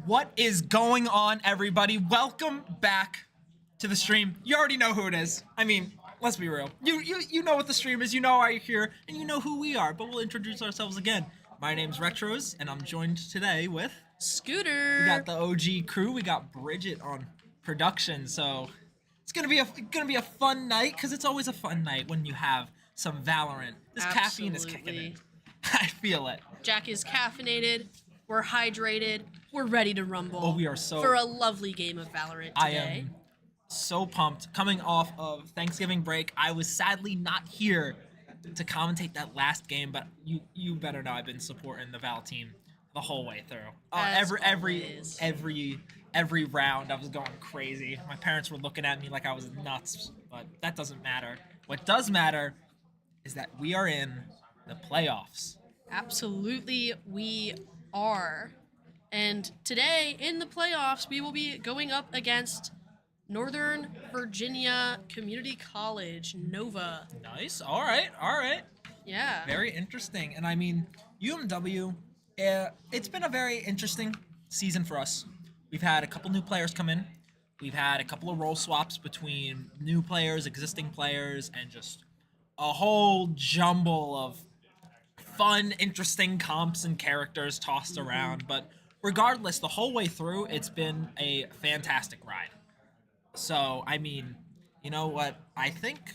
What is going on, everybody? Welcome back to the stream. You already know who it is. I mean, let's be real. You know what the stream is. You know why you're here, and you know who we are. But we'll introduce ourselves again. My name's Retros, and I'm joined today with Scooter. We got the OG crew. We got Bridget on production. So it's gonna be a fun night, because it's always a fun night when you have some Valorant. This caffeine is kicking in. I feel it. Jack is caffeinated. We're hydrated. We're ready to rumble. Oh, we are so for a lovely game of Valorant today. I am so pumped. Coming off of Thanksgiving break, I was sadly not here to commentate that last game, but you better know I've been supporting the Val team the whole way through. Every round I was going crazy. My parents were looking at me like I was nuts, but that doesn't matter. What does matter is that we are in the playoffs. Absolutely, we are. And today, in the playoffs, we will be going up against Northern Virginia Community College, Nova. Nice. All right. Yeah. Very interesting. And I mean, UMW, it's been a very interesting season for us. We've had a couple new players come in. We've had a couple of role swaps between new players, existing players, and just a whole jumble of fun, interesting comps and characters tossed around. But regardless, the whole way through, it's been a fantastic ride. So, I mean, you know what? I think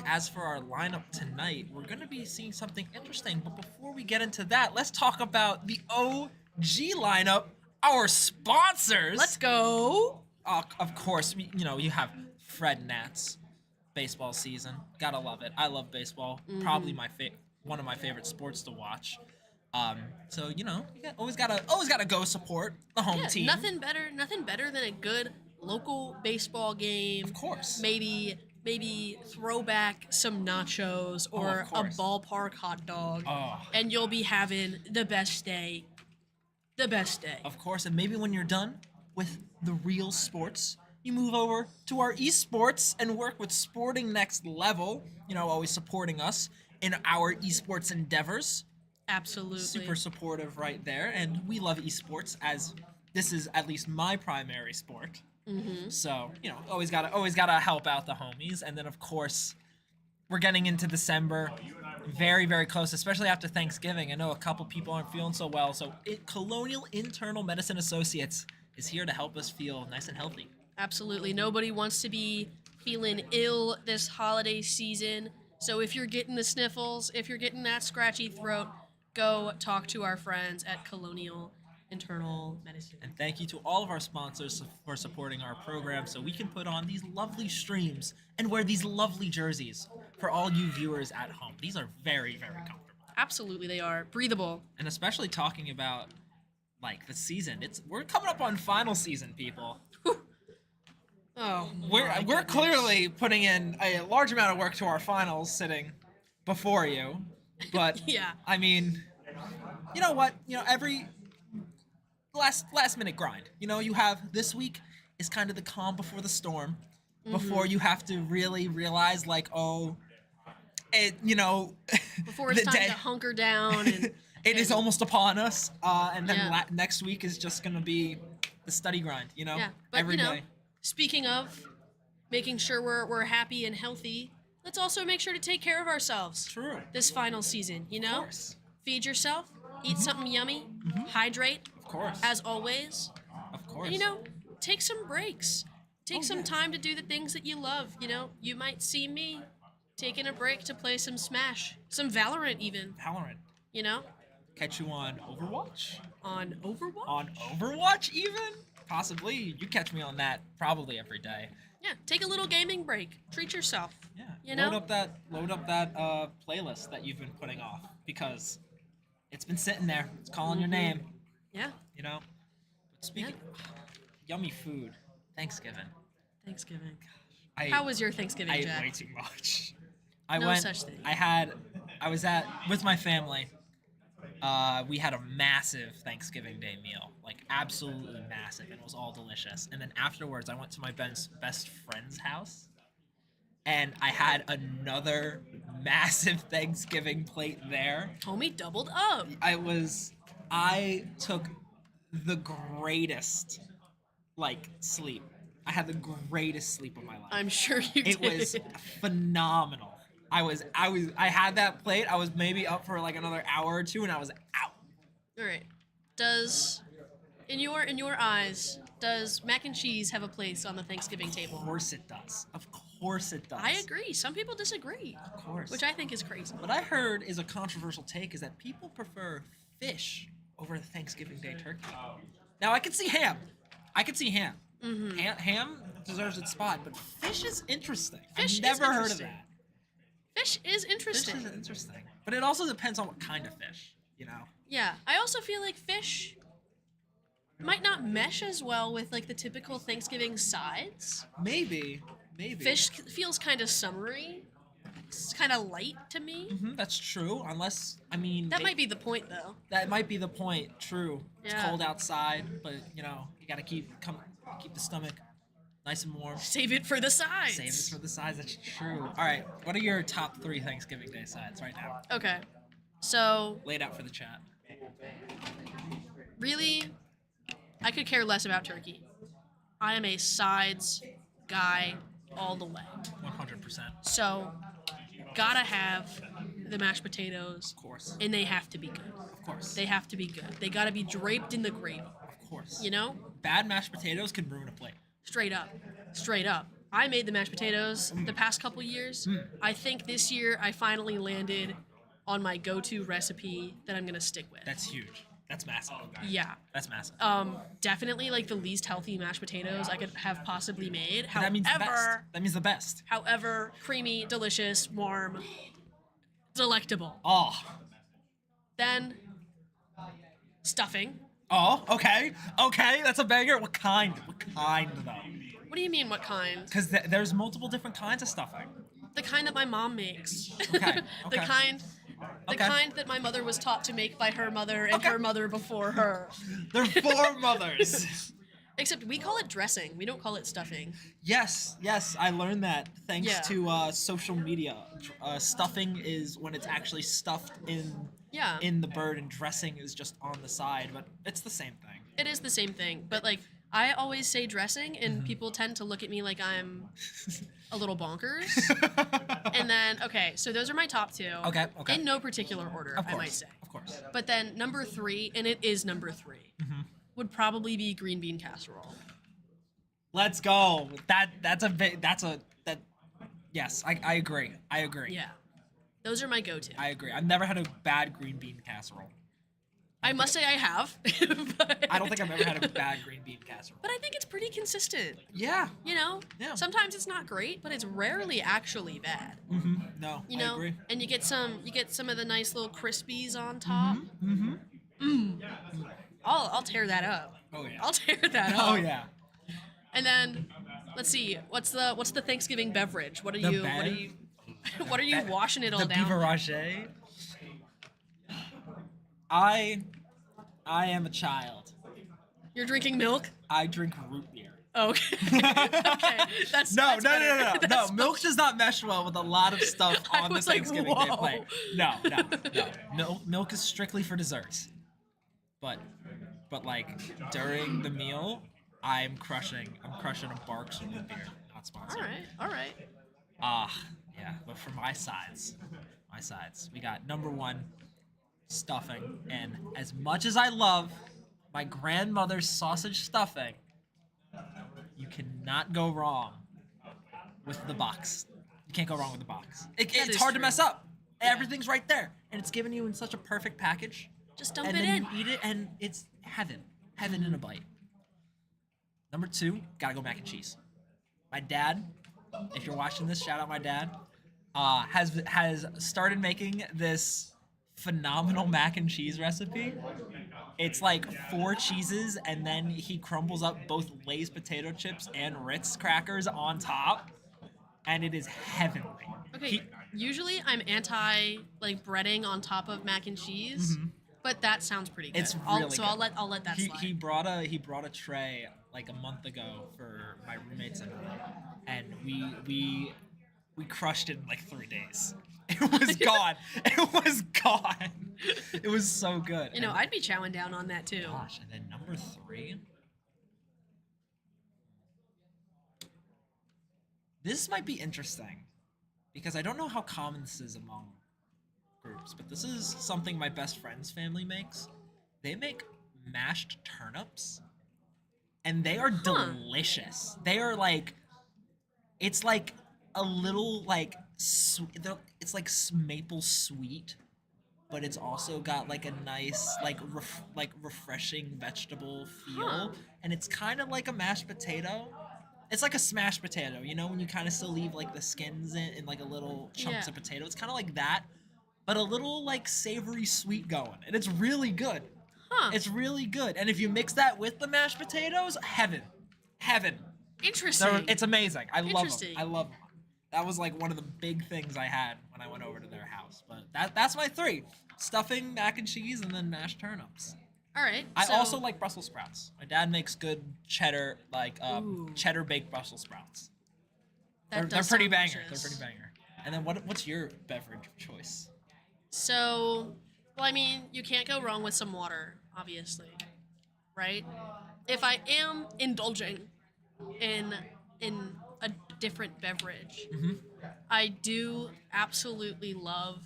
as for our lineup tonight, we're going to be seeing something interesting. But before we get into that, let's talk about the OG lineup, our sponsors. Let's go. Of course, you have Fred Nats, baseball season. Gotta love it. I love baseball. Probably one of my favorite sports to watch. So you always gotta go support the home team. Nothing better than a good local baseball game. Of course. Maybe throw back some nachos or a ballpark hot dog, and you'll be having the best day. The best day. Of course, and maybe when you're done with the real sports, you move over to our esports and work with Sporting Next Level. Always supporting us in our esports endeavors. Absolutely. Super supportive right there, and we love esports, as this is at least my primary sport. So, always gotta help out the homies. And then, of course, we're getting into December. Very, very close, especially after Thanksgiving. I know a couple people aren't feeling so well, so Colonial Internal Medicine Associates is here to help us feel nice and healthy. Absolutely. Nobody wants to be feeling ill this holiday season. So if you're getting the sniffles, if you're getting that scratchy throat, go talk to our friends at Colonial Internal Medicine. And thank you to all of our sponsors for supporting our program so we can put on these lovely streams and wear these lovely jerseys for all you viewers at home. These are very, very comfortable. Absolutely, they are. Breathable. And especially talking about, like, the season. We're coming up on final season, people. Oh, We're clearly putting in a large amount of work to our finals sitting before you. But, yeah. I mean, you know what? You know, every last minute grind. You know, you have this week is kind of the calm before the storm. Before you have to really realize, like, oh, before it's time to hunker down and it is almost upon us, and then Yeah. next week is just gonna be the study grind, Yeah, but every day. Speaking of making sure we're happy and healthy, let's also make sure to take care of ourselves True. this final season, Of course. Feed yourself, eat something yummy, hydrate, Of course. as always, Of course. and, take some breaks. Take some time to do the things that you love, You might see me taking a break to play some Smash, some Valorant even, Valorant. Catch you on Overwatch? on Overwatch. On Overwatch even? Possibly. You catch me on that probably every day. Yeah, take a little gaming break. Treat yourself. Yeah. Load up that playlist that you've been putting off because it's been sitting there. It's calling your name. Yeah. But speaking yummy food, Thanksgiving. How was your Thanksgiving, I ate Jack? way too much. No such thing. I was with my family. We had a massive Thanksgiving Day meal, like absolutely massive, and it was all delicious. And then afterwards, I went to my best friend's house, and I had another massive Thanksgiving plate there. Homie doubled up. I took the greatest, sleep. I had the greatest sleep of my life. I'm sure you did. It was phenomenal. I had that plate. I was maybe up for another hour or two, and I was out. All right. In your eyes, does mac and cheese have a place on the Thanksgiving table? Of course it does. Of course it does. I agree. Some people disagree. Of course. Which I think is crazy. What I heard is a controversial take is that people prefer fish over the Thanksgiving Day turkey. Now I can see ham. Mm-hmm. Ham deserves its spot, but fish is interesting. Fish I've never is heard of interesting. that. Fish is interesting. Fish is interesting. But it also depends on what kind of fish, Yeah. I also feel like fish might not mesh as well with the typical Thanksgiving sides. Maybe. Fish feels kind of summery. It's kind of light to me. That's true, unless, That might be the point, though. That might be the point, true. It's Yeah. cold outside, but, you gotta keep the stomach nice and warm. Save it for the sides. Save it for the sides, that's true. All right, what are your top 3 Thanksgiving Day sides right now? Okay. So, Laid out for the chat. really, I could care less about turkey. I am a sides guy all the way. 100%. So, gotta have the mashed potatoes. Of course. And they have to be good. Of course. They have to be good. They gotta be draped in the gravy. Of course. Bad mashed potatoes can ruin a plate. Straight up. I made the mashed potatoes the past couple years. I think this year I finally landed on my go-to recipe that I'm gonna stick with. That's huge. That's massive. Yeah. That's massive. Definitely the least healthy mashed potatoes I could have possibly made. That means the best. That means the best. However, creamy, delicious, warm, delectable. Oh. Then stuffing. Oh, okay. Okay, that's a banger. What kind? Though? What do you mean, what kind? Because there's multiple different kinds of stuffing. The kind that my mom makes. Okay. The kind that my mother was taught to make by her mother and her mother before her. There are 4 mothers. Except we call it dressing. We don't call it stuffing. Yes, I learned that thanks Yeah. to social media. Stuffing is when it's actually stuffed in the bird, and dressing is just on the side, but it's the same thing. It is the same thing, but I always say dressing, and people tend to look at me like I'm a little bonkers. And then, okay, so those are my top two. Okay, okay. In no particular order, Of course, I might say. of course. But then number 3, and it is number 3, would probably be green bean casserole. Let's go. Yes, I agree. I agree. Yeah. Those are my go-to. I agree. I've never had a bad green bean casserole. I must say I have. But I don't think I've ever had a bad green bean casserole. But I think it's pretty consistent. Yeah. You know? Yeah. Sometimes it's not great, but it's rarely actually bad. No, You know? I agree. And you get some of the nice little crispies on top. I'll tear that up. Oh yeah. I'll tear that up. Oh yeah. And then let's see, what's the Thanksgiving beverage? What are The you bev? what are you washing it all The down? beaverage. I am a child. You're drinking milk? I drink root beer. Okay. Okay. That's No. That's Milk does not mesh well with a lot of stuff I on the was like, Thanksgiving Day whoa. plate. No. Milk is strictly for desserts. But like during the meal, I'm crushing a Barks root beer. Not sponsored. All right. Yeah. But for my sides, we got number 1, stuffing, and as much as I love my grandmother's sausage stuffing, you cannot go wrong with the box. You can't go wrong with the box. It's hard to mess up. Everything's right there, and it's given you in such a perfect package. Just dump and it then in. you eat it, and it's heaven in a bite. Number 2, gotta go mac and cheese. My dad, if you're watching this, shout out my dad, has started making this phenomenal mac and cheese recipe. It's like 4 cheeses, and then he crumbles up both Lay's potato chips and Ritz crackers on top, and it is heavenly. Okay. Usually I'm anti like breading on top of mac and cheese, but that sounds pretty good. It's really So good. I'll let that slide. He brought a tray like a month ago for my roommates and I, and we crushed it in like 3 days. It was gone. It was gone. It was so good. You know, I'd be chowing down on that too. Gosh, and then number 3. This might be interesting because I don't know how common this is among groups, but this is something my best friend's family makes. They make mashed turnips, and they are delicious. They are like, it's like a little like it's like maple sweet, but it's also got like a nice like refreshing vegetable feel, and it's kind of like a mashed potato. It's like a smashed potato, you know, when you kind of still leave like the skins in like a little chunks of potato. It's kind of like that, but a little like savory sweet going, and it's really good. It's really good, and if you mix that with the mashed potatoes, heaven. Interesting. It's amazing. I love them. Interesting. I love them. That was like one of the big things I had when I went over to their house. But that's my 3: stuffing, mac and cheese, and then mashed turnips. All right. I also like Brussels sprouts. My dad makes good cheddar cheddar baked Brussels sprouts. They're pretty banger. They're pretty banger. And then what's your beverage choice? So, well, I mean, you can't go wrong with some water, obviously, right? If I am indulging in a different beverage, I do absolutely love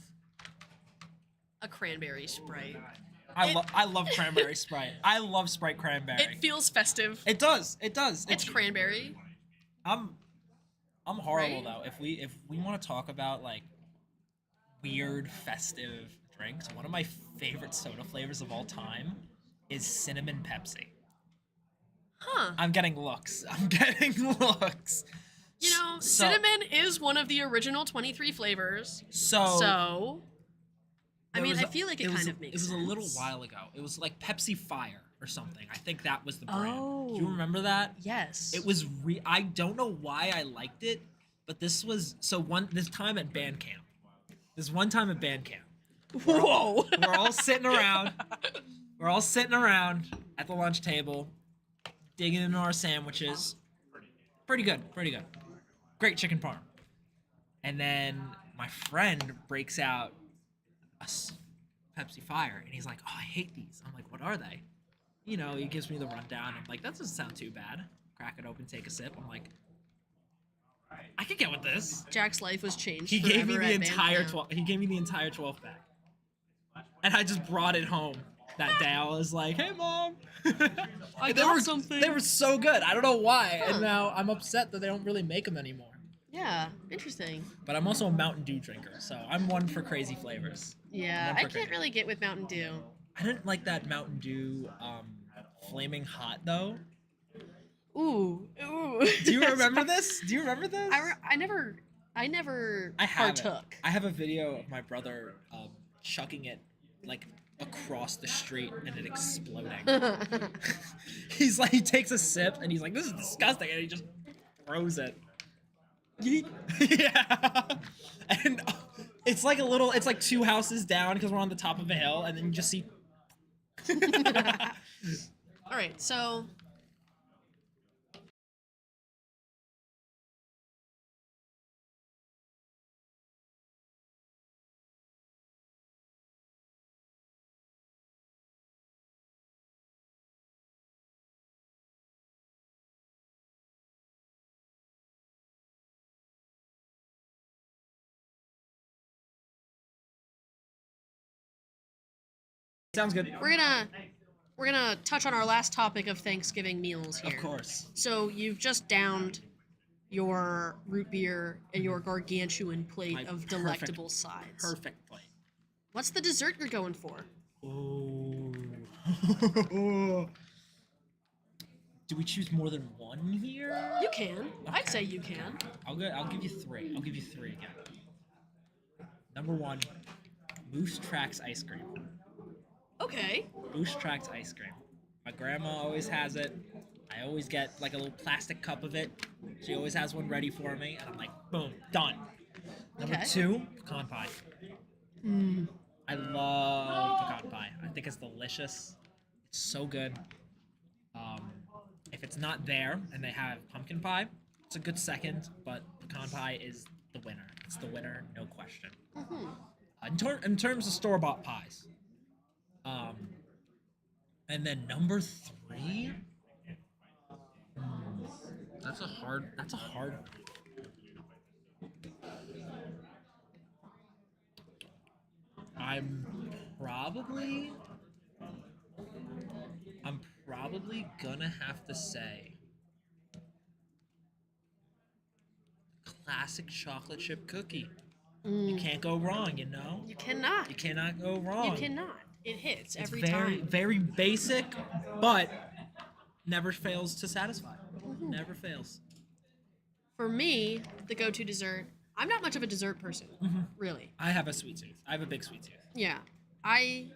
a cranberry Sprite. I love cranberry Sprite. I love Sprite cranberry. It feels festive. It does. It's cranberry. I'm horrible Right? though. If we want to talk about like weird festive drinks, one of my favorite soda flavors of all time is cinnamon Pepsi. I'm getting looks. You know, So- cinnamon is one of the original 23 flavors. So So, I there mean, was I feel like it kind of makes It was sense. a little while ago. It was like Pepsi Fire or something. I think that was the brand. Oh. Do you remember that? Yes. It was I don't know why I liked it, but this was this time at band camp. This one time at band camp. Whoa. We're all sitting around. We're all sitting around at the lunch table, digging into our sandwiches. Pretty good. Great chicken parm. And then my friend breaks out a Pepsi Fire, and he's like, "Oh, I hate these." I'm like, "What are they?" You know, he gives me the rundown. I'm like, "That doesn't sound too bad." Crack it open, take a sip. I'm like, I could get with this. Jack's life was changed. He gave me forever the at entire Bandcamp. 12. He gave me the entire 12 pack, and I just brought it home that day. I was like, "Hey, mom." I they got were, something. They were so good. I don't know why, Huh. and now I'm upset that they don't really make them anymore. Yeah, interesting. But I'm also a Mountain Dew drinker, so I'm one for crazy flavors. Yeah, One I for can't crazy. really get with Mountain Dew. I didn't like that Mountain Dew Flaming Hot though. Ooh. Do you remember this? Do you remember this? I never I have it. partook. I have a video of my brother chucking it like across the street and it exploding. He's like, he takes a sip and he's like, "This is disgusting," and he just throws it. Yeah. And it's like it's like 2 houses down because we're on the top of a hill, and then you just see. All right, so Sounds good. we're gonna touch on our last topic of Thanksgiving meals here. Of course. So you've just downed your root beer and your gargantuan plate My of perfect- delectable sides. Perfect plate. What's the dessert you're going for? Oh. Do we choose more than one here? You can. I'd Okay. say you can. I'll give you 3. I'll give you 3 again. Number 1, Moose Tracks ice cream. Okay. Moose Tracks ice cream. My grandma always has it. I always get like a little plastic cup of it. She always has one ready for me, and I'm like, boom, done. Number Okay. 2, pecan pie. Mm. I love pecan pie. I think it's delicious. It's so good. If it's not there and they have pumpkin pie, it's a good second, but pecan pie is the winner. It's the winner, no question. In terms of store-bought pies. And then number 3. That's a hard. I'm probably gonna have to say classic chocolate chip cookie. You can't go wrong, you know? You cannot. You cannot go wrong. You cannot. It hits It's every very, time. very basic, but never fails to satisfy. Never fails. For me, the go-to dessert. I'm not much of a dessert person, really. I have a sweet tooth. I have a big sweet tooth. Yeah. I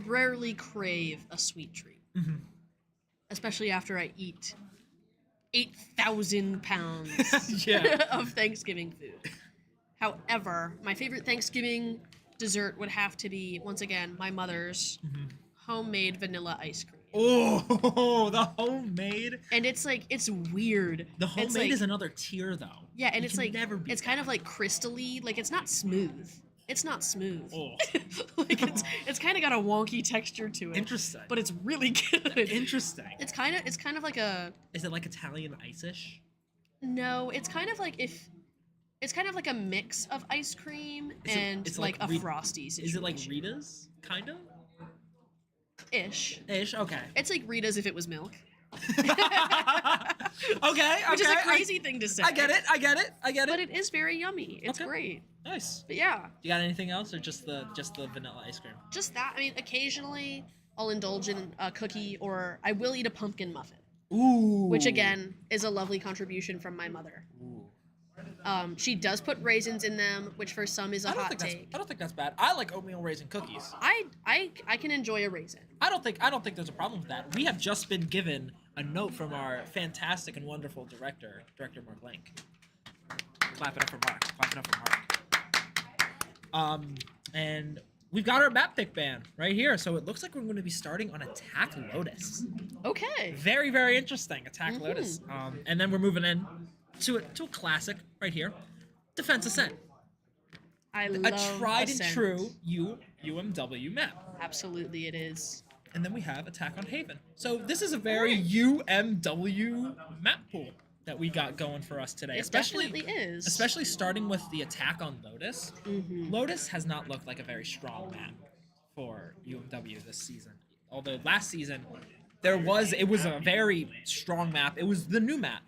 rarely crave a sweet treat. Especially after I eat 8,000 pounds Yeah. of Thanksgiving food. However, my favorite Thanksgiving dessert would have to be, once again, my mother's homemade vanilla ice cream. Oh, the homemade. And it's like, it's weird. The It's homemade like- is another tier, though. Yeah, and You it's can like, never beat it's kind of like crystally. Like, it's not smooth. It's not smooth. Oh. Like, it's kind of got a wonky texture to it. Interesting. But it's really good. Interesting. It's kind of like a Is it like Italian ice-ish? no. It's kind of like a mix of ice cream Is it- and it's like like a Re- frosty situation. Is it like Rita's? Kind of? Ish. Ish? Okay. It's like Rita's if it was milk. Okay. Which is a crazy thing to say. I get it. But it is very yummy. It's Okay. great. Nice. But yeah, You got anything else, or just the vanilla ice cream? just that. I mean, occasionally I'll indulge in a cookie, or I will eat a pumpkin muffin, Ooh. which again is a lovely contribution from my mother. Ooh. She does put raisins in them, which for some is a hot take. I don't think that's bad. I like oatmeal raisin cookies. I can enjoy a raisin. I don't think there's a problem with that. We have just been given a note from our fantastic and wonderful director Mark Link. Clap it up for Mark. And we've got our map pick band right here. So it looks like we're going to be starting on Attack Lotus. Okay. Very, very interesting. Attack Lotus. And then we're moving in to a classic right here, Defense Ascent. I A love tried Ascent. and true UMW map. Absolutely, it is. And then we have Attack on Haven. So this is a very UMW map pool. that we got going for us today. It definitely is. Especially starting with the attack on Lotus. Lotus has not looked like a very strong map for UMW this season. Although last season it was a very strong map. It was the new map.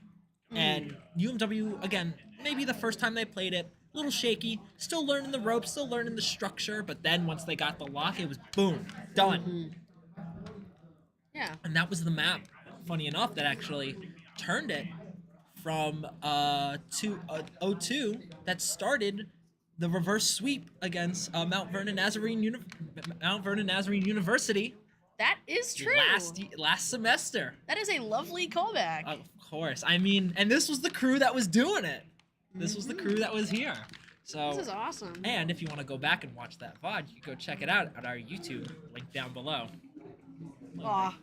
And UMW, again, maybe the first time they played it, a little shaky, still learning the ropes, still learning the structure, but then once they got the lock, it was boom, done. Yeah. And that was the map, funny enough, that actually turned it from 0-2 that started the reverse sweep against Mount Vernon Nazarene University That is true. last semester. That is a lovely callback. Of course. I mean, and this was the crew that was doing it. This was the crew that was here. So This is awesome. And if you want to go back and watch that VOD, you can go check it out at our YouTube link down below. Aw.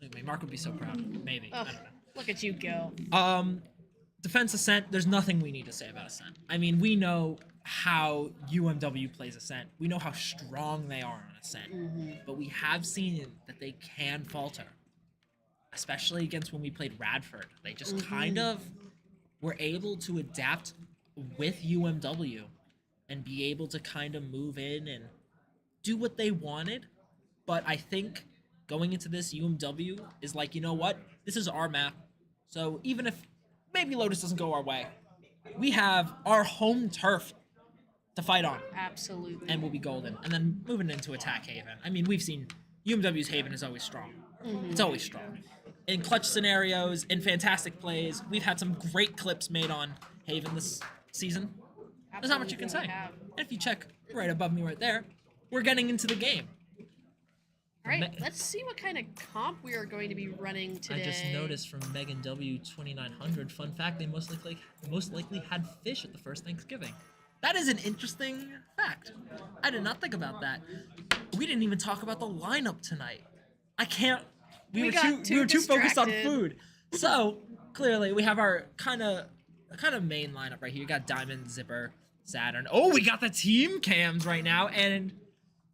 Anyway, Mark would be so proud. Maybe. I Ugh, don't know. look at you go. Defense Ascent, there's nothing we need to say about Ascent. I mean, we know how UMW plays Ascent. We know how strong they are on Ascent. But we have seen that they can falter. Especially against when we played Radford. They just kind of were able to adapt with UMW and be able to kind of move in and do what they wanted. But I think going into this, UMW is like, you know what? This is our map. So even if maybe Lotus doesn't go our way, we have our home turf to fight on. Absolutely. And we'll be golden. And then moving into Attack Haven. I mean, we've seen UMW's Haven is always strong. It's always strong. In clutch scenarios, in fantastic plays, we've had some great clips made on Haven this season. There's not much you can say. Absolutely have. And if you check right above me right there, we're getting into the game. All right, let's see what kind of comp we are going to be running today. I just noticed from Megan W 2900. Fun fact: they most likely had fish at the first Thanksgiving. That is an interesting fact. I did not think about that. We didn't even talk about the lineup tonight. I can't. We were too focused on food. So clearly, we have our kind of main lineup right here. You got Diamond, Zipper, Saturn. Oh, we got the team cams right now, and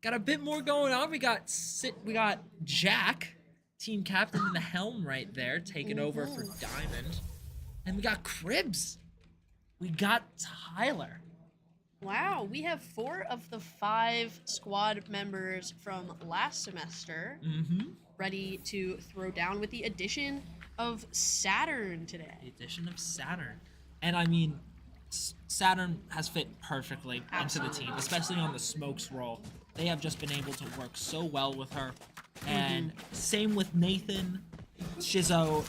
got a bit more going on. We got Jack, team captain in the helm right there, taking over for Diamond. And we got Cribs. We got Tyler. Wow, we have 4 of the 5 squad members from last semester ready to throw down with the addition of Saturn today. The addition of Saturn. And I mean, Saturn has fit perfectly into the team, especially on the smokes role. They have just been able to work so well with her. And same with Nathan, Shizzo,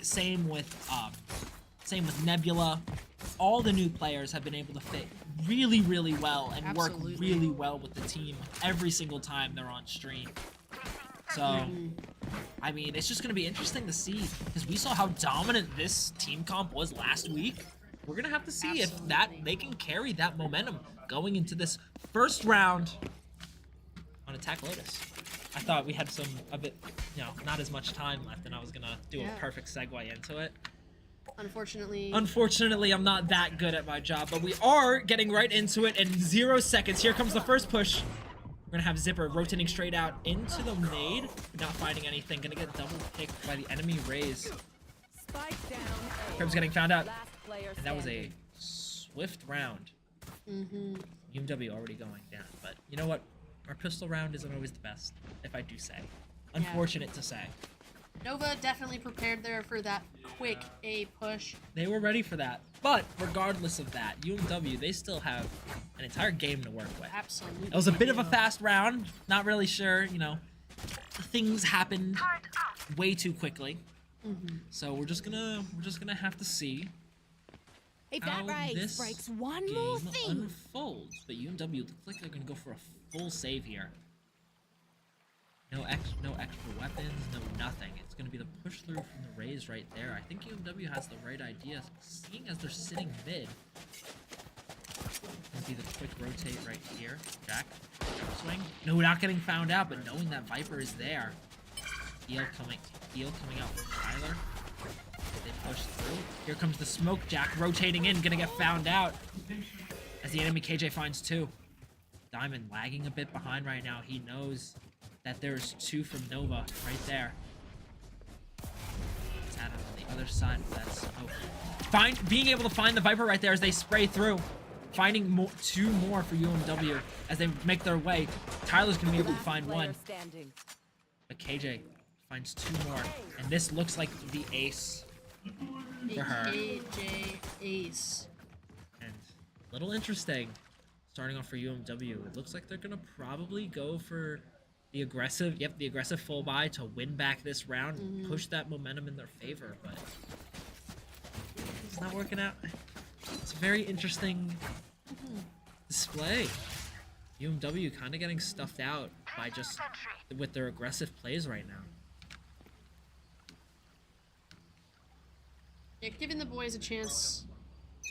same with Nebula. All the new players have been able to fit really, really well and work really well with the team every single time they're on stream. So, I mean, it's just going to be interesting to see, because we saw how dominant this team comp was last week. We're going to have to see if they can carry that momentum going into this first round on Attack Lotus. I thought we had not as much time left, and I was going to do a perfect segue into it. Unfortunately, I'm not that good at my job, but we are getting right into it in 0 seconds. Here comes the first push. We're going to have Zipper rotating straight out into the nade, not finding anything. Going to get double picked by the enemy Raze. Crib's getting found out. And that was a swift round. UMW already going down. But you know what? Our pistol round isn't always the best, if I do say. Unfortunate to say. Nova definitely prepared there for that quick A push. They were ready for that. But regardless of that, UMW, they still have an entire game to work with. Absolutely. It was a bit of a fast round. Not really sure, things happened way too quickly. So we're just gonna have to see how this breaks one more game thing. unfolds. But UMW looks like they're gonna go for a full save here. No extra weapons, no nothing. It's gonna be the push through from the Raze right there. I think UMW has the right idea, seeing as they're sitting mid. Gonna be the quick rotate right here. Jack, swing. No, not getting found out, but knowing that Viper is there. Eel coming out from Tyler. They push through. Here comes the smoke. Jack rotating in, gonna get found out. As the enemy KJ finds 2. Diamond lagging a bit behind right now. He knows that there's 2 from Nova right there. Saturn on the Other side of that smoke. Being able to find the Viper right there as they spray through. Finding two more for UMW as they make their way. Tyler's gonna be able to find one. But KJ finds two more. And this looks like the ace for her. KJ ace. And a little interesting. Starting off for UMW. It looks like they're gonna probably go for the aggressive, the aggressive full buy to win back this round and push that momentum in their favor, but it's not working out. It's a very interesting display. UMW kind of getting stuffed out by just with their aggressive plays right now. Yeah, giving the boys a chance,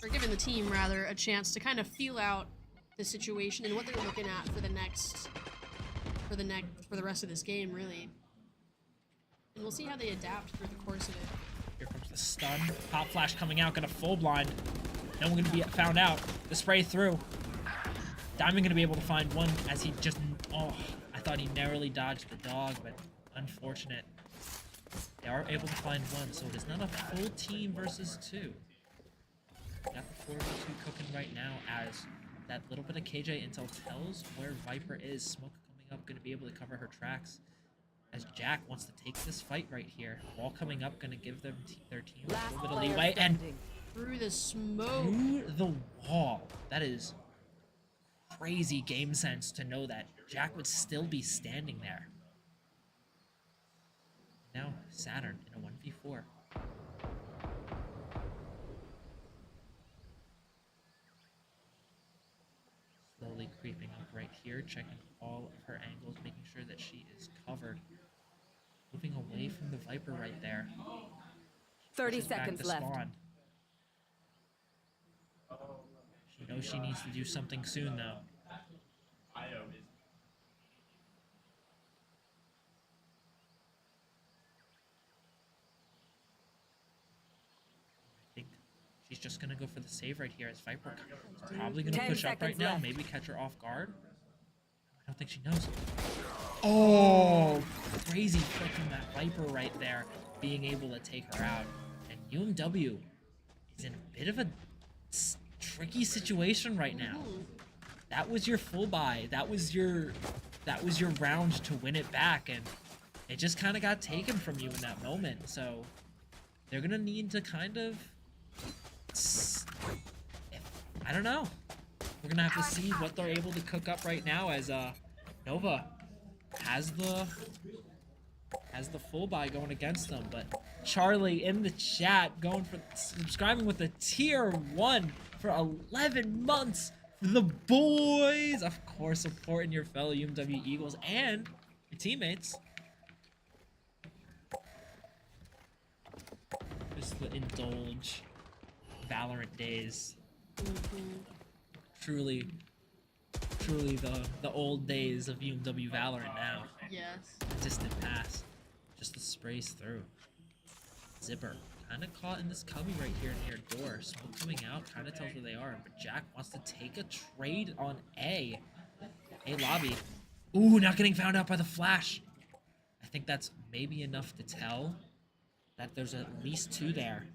or giving the team rather, a chance to kind of feel out the situation and what they're looking at for the rest of this game, really. And we'll see how they adapt through the course of it. Here comes the stun. Pop flash coming out, gonna full blind. No one gonna be found out. The spray through. Diamond gonna be able to find one as he just, I thought he narrowly dodged the dog, but unfortunate. They are able to find one, so it is not a full team versus two. Got the 4v2 cooking right now as that little bit of KJ intel tells where Viper is. Smoke coming up, gonna be able to cover her tracks. As Jack wants to take this fight right here. Wall coming up, gonna give them their team a little bit of leeway. And through the smoke. through the wall. That is crazy game sense to know that Jack would still be standing there. Now Saturn in a 1v4. Slowly creeping up right here, checking all of her angles, making sure that she is covered. Moving away from the Viper right there. 30 seconds left. Spawn. She knows she needs to do something soon, though. I think she's just gonna go for the save right here as Viper is probably gonna push up right now, maybe catch her off guard. I don't think she knows. Oh, crazy clicking that Viper right there, being able to take her out. And UMW is in a bit of a tricky situation right now. That was your full buy. That was your round to win it back, and it just kind of got taken from you in that moment. So they're gonna need to kind of, I don't know. We're gonna have to see what they're able to cook up right now as Nova has the full buy going against them. But Charlie in the chat going for subscribing with a tier 1 for 11 months for the boys. Of course, supporting your fellow UMW Eagles and your teammates. Just the indulge Valorant days. Truly the old days of UMW Valorant now. Yes. Distant pass. Just the sprays through. Zipper. Kind of caught in this cubby right here near door. Smoke coming out. Kind of tells where they are. But Jack wants to take a trade on A. A lobby. Ooh, not getting found out by the flash. I think that's maybe enough to tell that there's at least two there.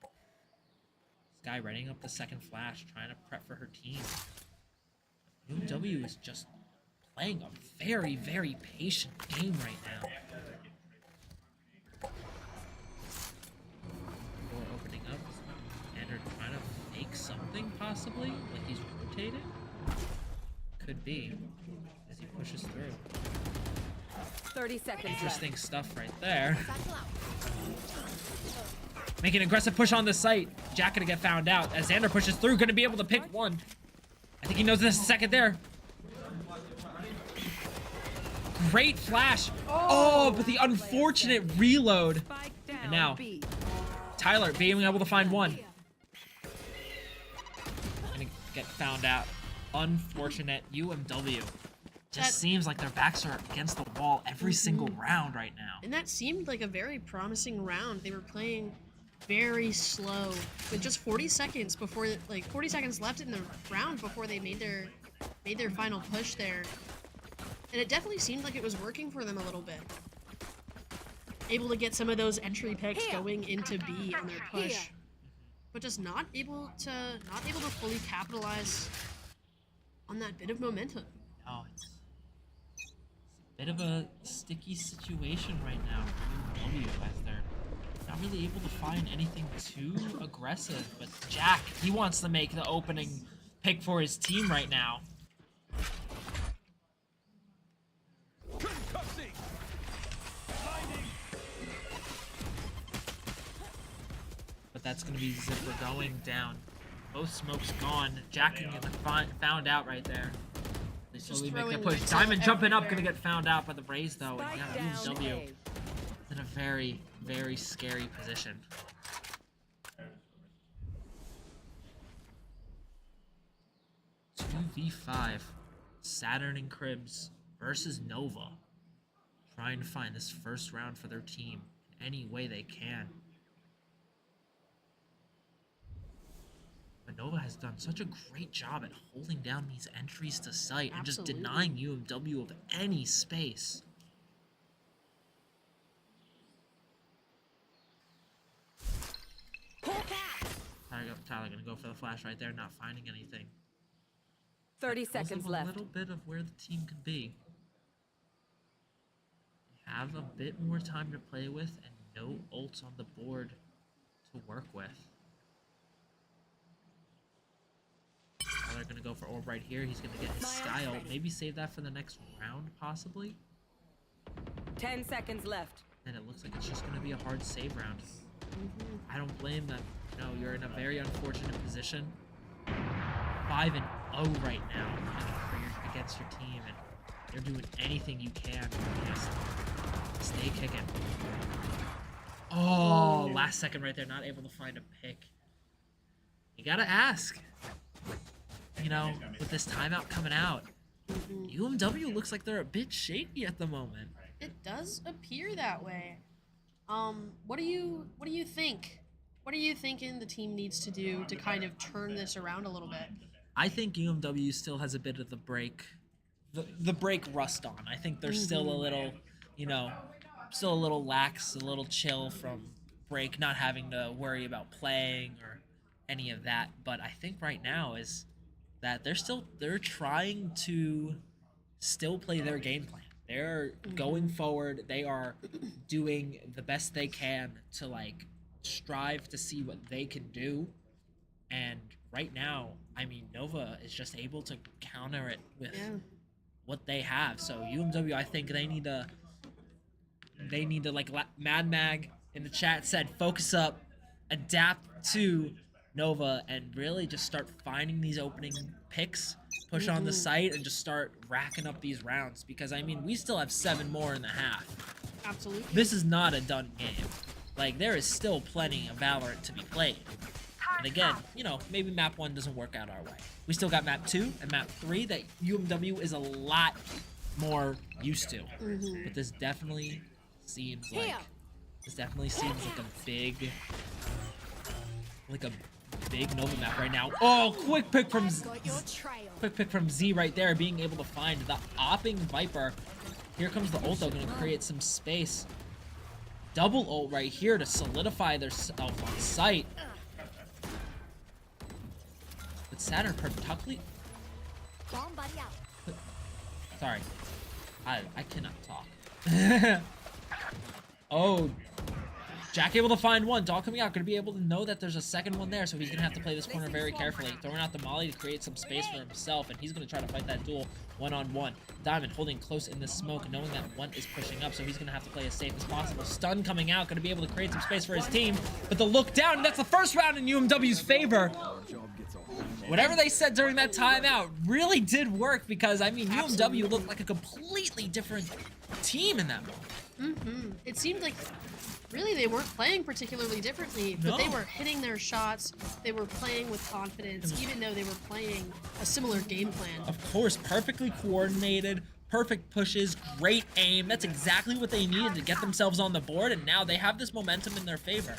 This guy readying up the second flash. Trying to prep for her team. UMW is just playing a very, very patient game right now. Door opening up. And they're trying to fake something, possibly? Like he's rotating? Could be. As he pushes through. 30 seconds Interesting stuff right there. Making an aggressive push on the site. Jack gonna get found out. As Xander pushes through, gonna be able to pick one. I think he knows this second there. Great flash. Oh, but the unfortunate reload. And now, Tyler being able to find one. Gonna get found out. Unfortunate. UMW. Just seems like their backs are against the wall every single round right now. And that seemed like a very promising round. They were playing very slow with just 40 seconds before, like 40 seconds left in the round before they made their final push there. And it definitely seemed like it was working for them a little bit. able to get some of those entry picks going into B on their push, but just not able to fully capitalize on that bit of momentum. No, it's a bit of a sticky situation right now for UMW as they're not really able to find anything too aggressive. But Jack, he wants to make the opening pick for his team right now. But that's going to be Zipper going down. Both smokes gone. Jack can get found out right there. They slowly make their push. Diamond jumping up, going to get found out by the Raze though. And yeah, UMW is in a very, very scary position. It's 2v5. Saturn and Cribs versus Nova. Trying to find this first round for their team in any way they can. But Nova has done such a great job at holding down these entries to site and just denying UMW of any space. Tyler gonna go for the flash right there, not finding anything. 30 That tells seconds them left. A little bit of where the team could be. They have a bit more time to play with and no ults on the board to work with. Tyler gonna go for orb right here. He's gonna get his sky ult. Maybe save that for the next round, possibly. 10 seconds left. And it looks like it's just gonna be a hard save round. I don't blame them. No, you're in a very unfortunate position. 5-0 right now against your team, and you're doing anything you can to just stay kicking. Oh, last second right there, not able to find a pick. You gotta ask. You know, with this timeout coming out, UMW looks like they're a bit shaky at the moment. It does appear that way. What do you think? What are you thinking the team needs to do to kind of turn this around a little bit? I think UMW still has a bit of the break rust on. I think they're still a little, you know, still a little lax, a little chill from break, not having to worry about playing or any of that. But I think right now is that they're trying to still play their game plan. They're going forward. They are doing the best they can to like strive to see what they can do. And right now, I mean, Nova is just able to counter it with what they have. So UMW, I think they need to like Mad Mag in the chat said, focus up, adapt to Nova, and really just start finding these opening picks, push on the site, and just start racking up these rounds. Because, I mean, we still have 7 more in the half. Absolutely. This is not a done game. Like, there is still plenty of Valorant to be played. And again, you know, maybe map 1 doesn't work out our way. We still got map 2 and map 3 that UMW is a lot more used to. But this definitely seems like a big Nova map right now. Oh, quick pick from Z right there, being able to find the opping Viper. Here comes the ult though, gonna create some space. Double ult right here to solidify themselves on site. But Saturn perfectly. Sorry, I cannot talk. Oh, Jack able to find one. Dog coming out, gonna be able to know that there's a second one there, so he's gonna have to play this corner very carefully. Throwing out the molly to create some space for himself, and he's gonna try to fight that duel one-on-one. Diamond holding close in the smoke, knowing that one is pushing up, so he's gonna have to play as safe as possible. Stun coming out, gonna be able to create some space for his team, but the look down, that's the first round in UMW's favor. Whatever they said during that timeout really did work, because, I mean, UMW looked like a completely different team in that moment. It seemed like really they weren't playing particularly differently, but they were hitting their shots. They were playing with confidence, even though they were playing a similar game plan. Of course, perfectly coordinated, perfect pushes, great aim. That's exactly what they needed to get themselves on the board, and now they have this momentum in their favor.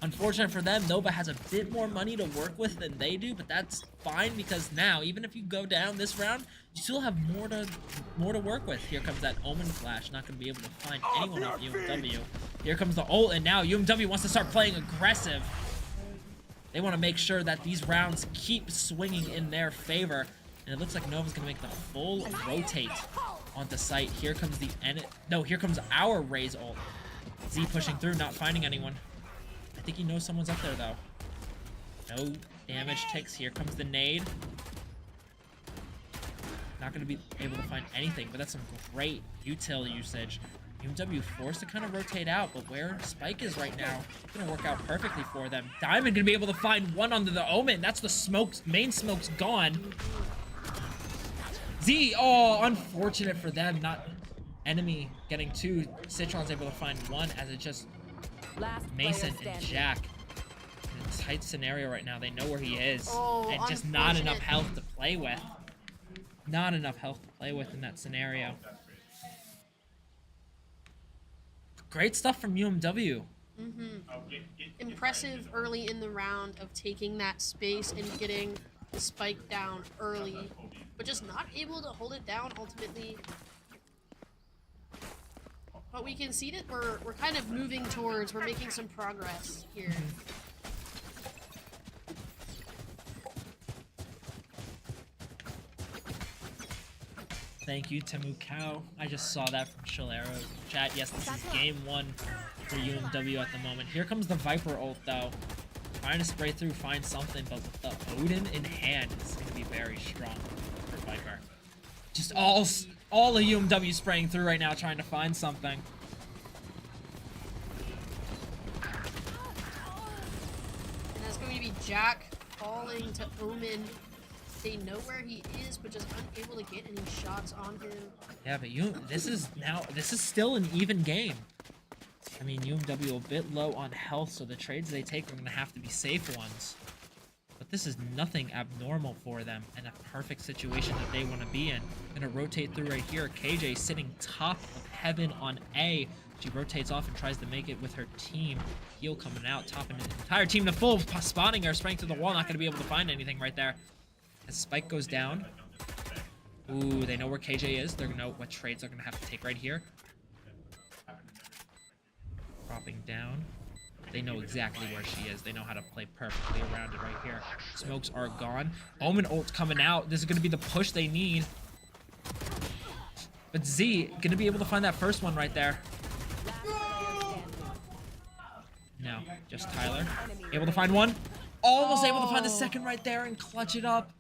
Unfortunate for them, Nova has a bit more money to work with than they do, but that's fine because now, even if you go down this round, you still have more to work with. Here comes that Omen flash, not going to be able to find anyone off UMW. Here comes the ult, and now UMW wants to start playing aggressive. They want to make sure that these rounds keep swinging in their favor, and it looks like Nova's going to make the full rotate onto site. Here comes here comes our Raze ult. Z pushing through, not finding anyone. I think he knows someone's up there, though. No damage ticks. Here comes the nade. Not going to be able to find anything, but that's some great util usage. UMW forced to kind of rotate out, but where Spike is right now, it's going to work out perfectly for them. Diamond going to be able to find one onto the Omen. That's the smokes. Main smoke's gone. Z, oh, unfortunate for them. Not enemy getting two. Citron's able to find one as it just Mason and Jack in a tight scenario right now. They know where he is, and just not enough health to play with. Not enough health to play with in that scenario. Great stuff from UMW. Impressive early in the round of taking that space and getting the spike down early, but just not able to hold it down ultimately. But we can see that we're kind of moving towards, we're making some progress here. Thank you, Temu Cow. I just saw that from Chilero chat. Yes, this is game 1 for UMW at the moment. Here comes the Viper ult, though. Trying to spray through, find something, but with the Odin in hand, it's going to be very strong for Viper. Just all of UMW spraying through right now, trying to find something. And that's going to be Jack falling to Omen. They know where he is, but just unable to get any shots on him. Yeah, but this is still an even game. I mean, UMW a bit low on health, so the trades they take are going to have to be safe ones. But this is nothing abnormal for them, and a perfect situation that they want to be in. Going to rotate through right here. KJ sitting top of heaven on A. She rotates off and tries to make it with her team. Heal coming out, topping the entire team to full, spotting her, spraying through the wall, not going to be able to find anything right there. As Spike goes down. Ooh, they know where KJ is. They're going to know what trades they're going to have to take right here. Dropping down. They know exactly where she is. They know how to play perfectly around it right here. Smokes are gone. Omen ult's coming out. This is going to be the push they need. But Z going to be able to find that first one right there. No, just Tyler. Able to find one. Almost able to find the second right there and clutch it up.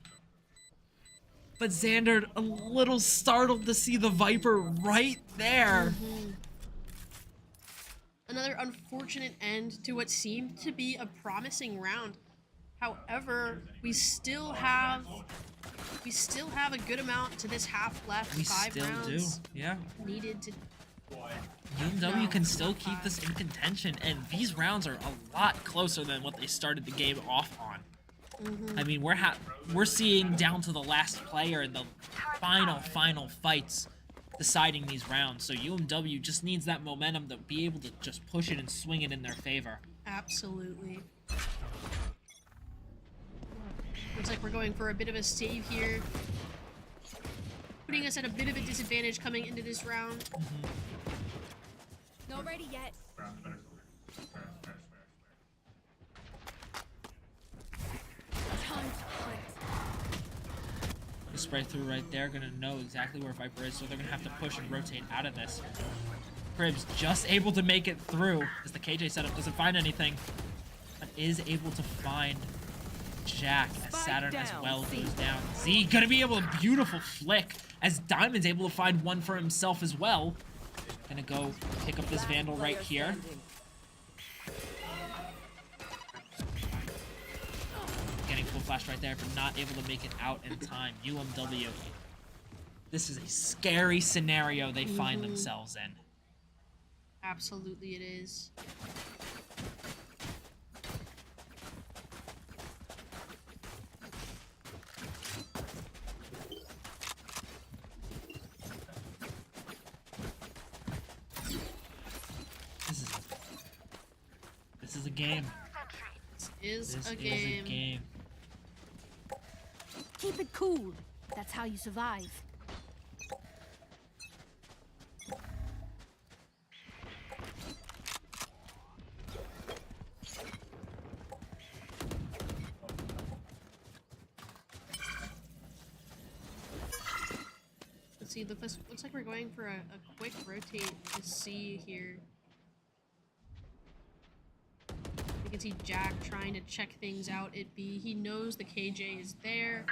But Xander a little startled to see the Viper right there. Another unfortunate end to what seemed to be a promising round. However, we still have a good amount to this half left. We 5 still rounds do. Yeah. needed to. UMW can still keep this in contention, and these rounds are a lot closer than what they started the game off on. I mean, we're seeing down to the last player in the final fights deciding these rounds. So UMW just needs that momentum to be able to just push it and swing it in their favor. Absolutely. Looks like we're going for a bit of a save here, putting us at a bit of a disadvantage coming into this round. Not ready yet. The spray through right there, gonna know exactly where Viper is, so they're gonna have to push and rotate out of this. Cribs just able to make it through as the KJ setup doesn't find anything, but is able to find Jack as Saturn as well goes down. Z gonna be able to beautiful flick as Diamond's able to find one for himself as well. Gonna go pick up this Vandal right here. Getting full flash right there, but not able to make it out in time. UMW. This is a scary scenario they find themselves in. Absolutely it is. This is a game. is This a is game. a game. Keep it cool. That's how you survive. Let's see, looks like we're going for a quick rotate to C here. You can see Jack trying to check things out at B. He knows the KJ is there.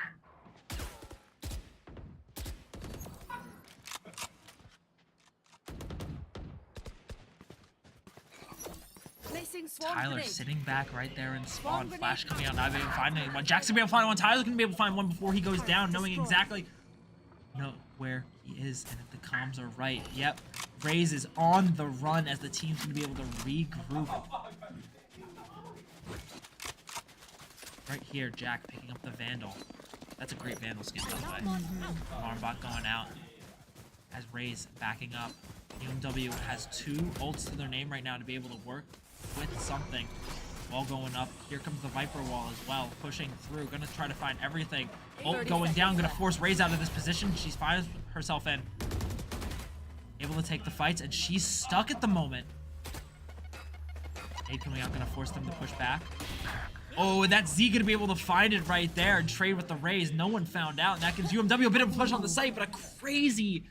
Placing swarm Tyler grenade. sitting back right there in spawn. Flash coming out, not being able to find anyone. Jack's gonna be able to find one. Tyler's gonna be able to find one before he goes down, knowing exactly where he is and if the comms are right. Yep, Raze is on the run as the team's gonna be able to regroup. Right here, Jack picking up the Vandal. That's a great Vandal skin, by the way. Armbot going out as Raze backing up. UMW has 2 ults to their name right now to be able to work with something. Wall going up. Here comes the Viper wall as well, pushing through. Gonna try to find everything. Ult going down. Gonna force Raze out of this position. She finds herself in. Able to take the fights, and she's stuck at the moment. Nade coming out, gonna force them to push back. Oh, and that's Z gonna be able to find it right there and trade with the Raze. No one found out, and that gives UMW a bit of a push on the site, but a crazy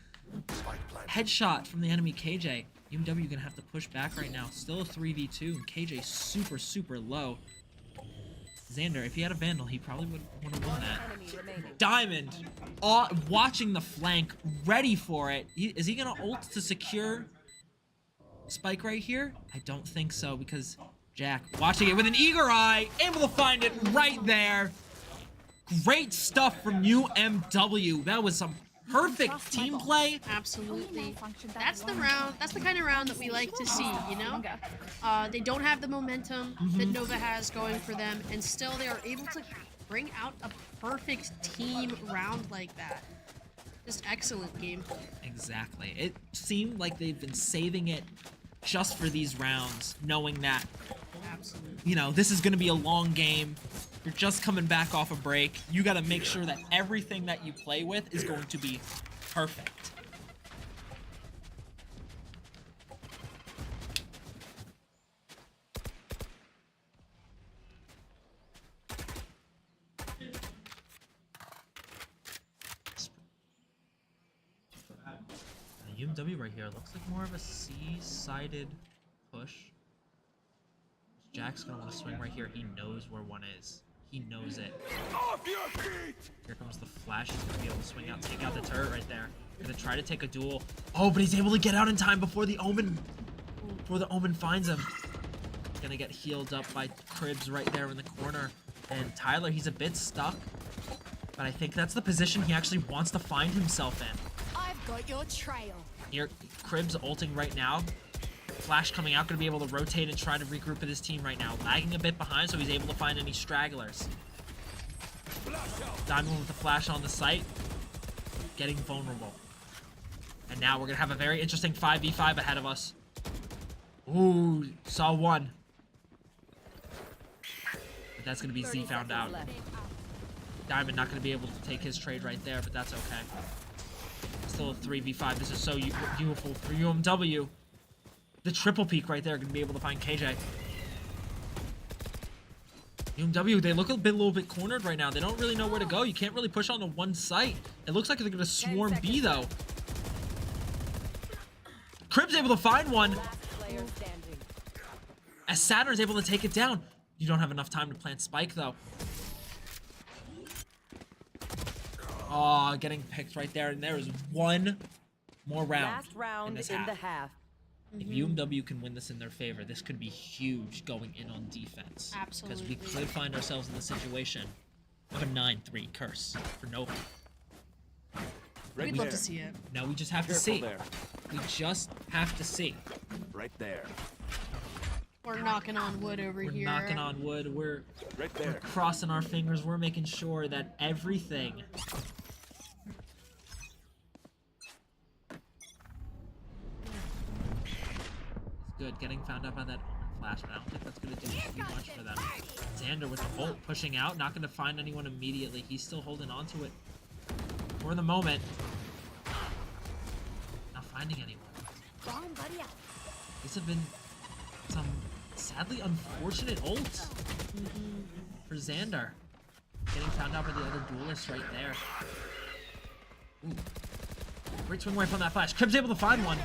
headshot from the enemy KJ. UMW gonna have to push back right now. Still a 3v2, and KJ super, super low. Xander, if he had a Vandal, he probably would have won that. Enemy remaining. Diamond, watching the flank, ready for it. Is he gonna ult to secure Spike right here? I don't think so, because Jack watching it with an eager eye, able to find it right there. Great stuff from UMW. That was some perfect team play. Absolutely. That's the round. That's the kind of round that we like to see, you know? They don't have the momentum that Nova has going for them, and still they are able to bring out a perfect team round like that. Just excellent gameplay. Exactly. It seemed like they've been saving it just for these rounds, knowing that, Absolutely. you know, this is going to be a long game. You're just coming back off a break. You got to make sure that everything that you play with is going to be perfect. UMW right here looks like more of a C-sided push. Jack's gonna want to swing right here. He knows where one is. He knows it. Off your feet! Here comes the flash. He's gonna be able to swing out, take out the turret right there. Gonna try to take a duel. Oh, but he's able to get out in time before the Omen finds him. Gonna get healed up by Cribs right there in the corner. And Tyler, he's a bit stuck. But I think that's the position he actually wants to find himself in. I've got your trail. Here, Cribs ulting right now. Flash coming out, gonna be able to rotate and try to regroup with his team right now. Lagging a bit behind, so he's able to find any stragglers. Diamond with the flash on the site. Getting vulnerable. And now we're gonna have a very interesting 5v5 ahead of us. Ooh, saw one. But that's gonna be Z found out. Diamond not gonna be able to take his trade right there, but that's okay. Still a 3v5. This is so beautiful for UMW. The triple peak right there, gonna be able to find KJ. UMW, they look a little bit cornered right now. They don't really know where to go. You can't really push onto one site. It looks like they're gonna swarm B though. Crib's able to find one. Player standing. As Saturn's able to take it down. You don't have enough time to plant Spike though. Oh, getting picked right there, and there is one more round Last round in this in half. the half. If UMW can win this in their favor, this could be huge going in on defense. Because we Absolutely. could find ourselves in the situation of a 9-3 curse for Nova. Right We'd there. love to see it. Now we just have to Careful see. there. We just have to see. Right there. We're knocking on wood over We're here. knocking on wood. We're Right there. crossing our fingers. We're making sure that everything is good. Getting found out by that last, but I don't think that's going to do too much for them. Xander with the bolt pushing out, not going to find anyone immediately. He's still holding on to it for the moment. Not finding anyone. Bomb buddy out. These have been some sadly unfortunate ults for Xander. Getting found out by the other duelists right there. Ooh. Great swing away from that flash. Crib's able to find one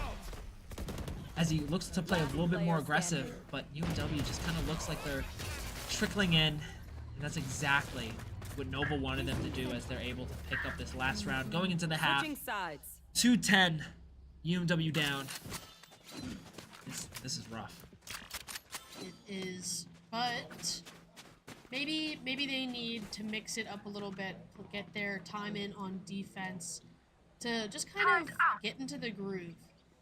as he looks to play a little bit more aggressive, but UMW just kind of looks like they're trickling in, and that's exactly what Nova wanted them to do as they're able to pick up this last round. Going into the half, Switching sides. 2-10, UMW down. This is rough. It is, but maybe they need to mix it up a little bit, get their time in on defense, to just kind of get into the groove.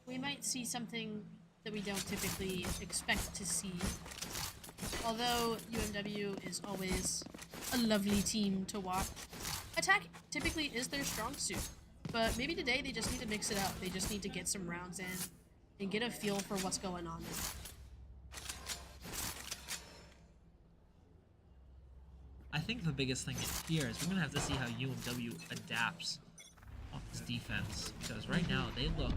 We might see something that we don't typically expect to see. Although UMW is always a lovely team to watch, attack typically is their strong suit. But maybe today they just need to mix it up. They just need to get some rounds in and get a feel for what's going on. I think the biggest thing here is we're going to have to see how UMW adapts on this defense, because right now they look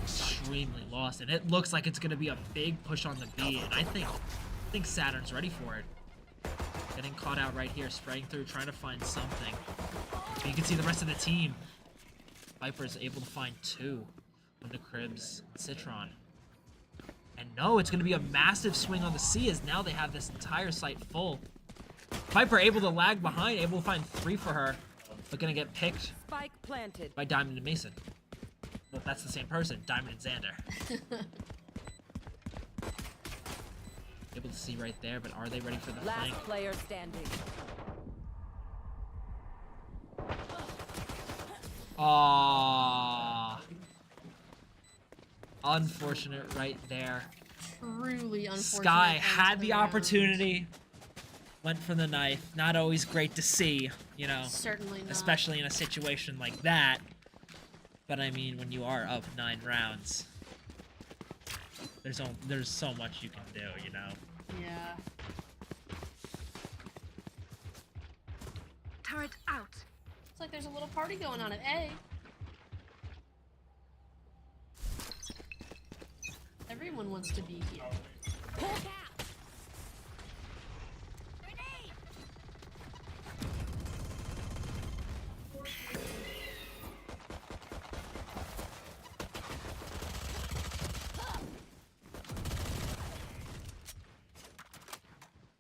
extremely lost, and it looks like it's going to be a big push on the B, and I think Saturn's ready for it. Getting caught out right here, spraying through, trying to find something. But you can see the rest of the team. Viper's able to find two from the Cribs and Citron. And no, it's going to be a massive swing on the C, as now they have this entire site full. Viper able to lag behind, able to find three for her, but going to get picked Spike planted. by Diamond and Mason. Well, that's the same person, Diamond and Xander. Able to see right there, but are they ready for the Last flank? player standing. Aww. Unfortunate right there. Truly unfortunate. Sky end had to the round. opportunity, went for the knife. Not always great to see, you know, Certainly not. especially in a situation like that. But I mean, when you are up 9 rounds, there's so much you can do, you know. Yeah. Turret out. Looks like there's a little party going on at A. Everyone wants to be here. Pull out.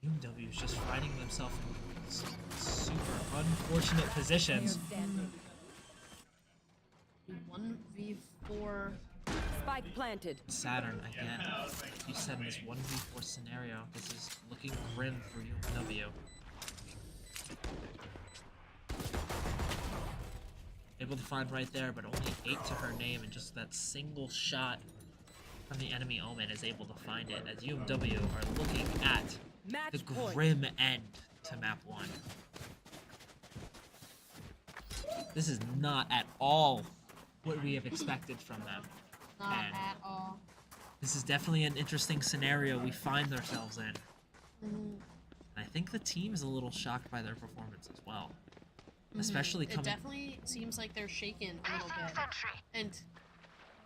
UMW is just finding themselves in super unfortunate positions. 1v4. Spike planted. Saturn again. You said in this 1v4 scenario, this is looking grim for UMW. Able to find right there, but only 8 to her name, and just that single shot from the enemy Omen is able to find it, as UMW are looking at Match the point. grim end to map 1. This is not at all what we have expected from them. Not And at all. this is definitely an interesting scenario we find ourselves in. Mhm. And I think the team is a little shocked by their performance as well. Especially It coming... definitely seems like they're shaken a little bit. And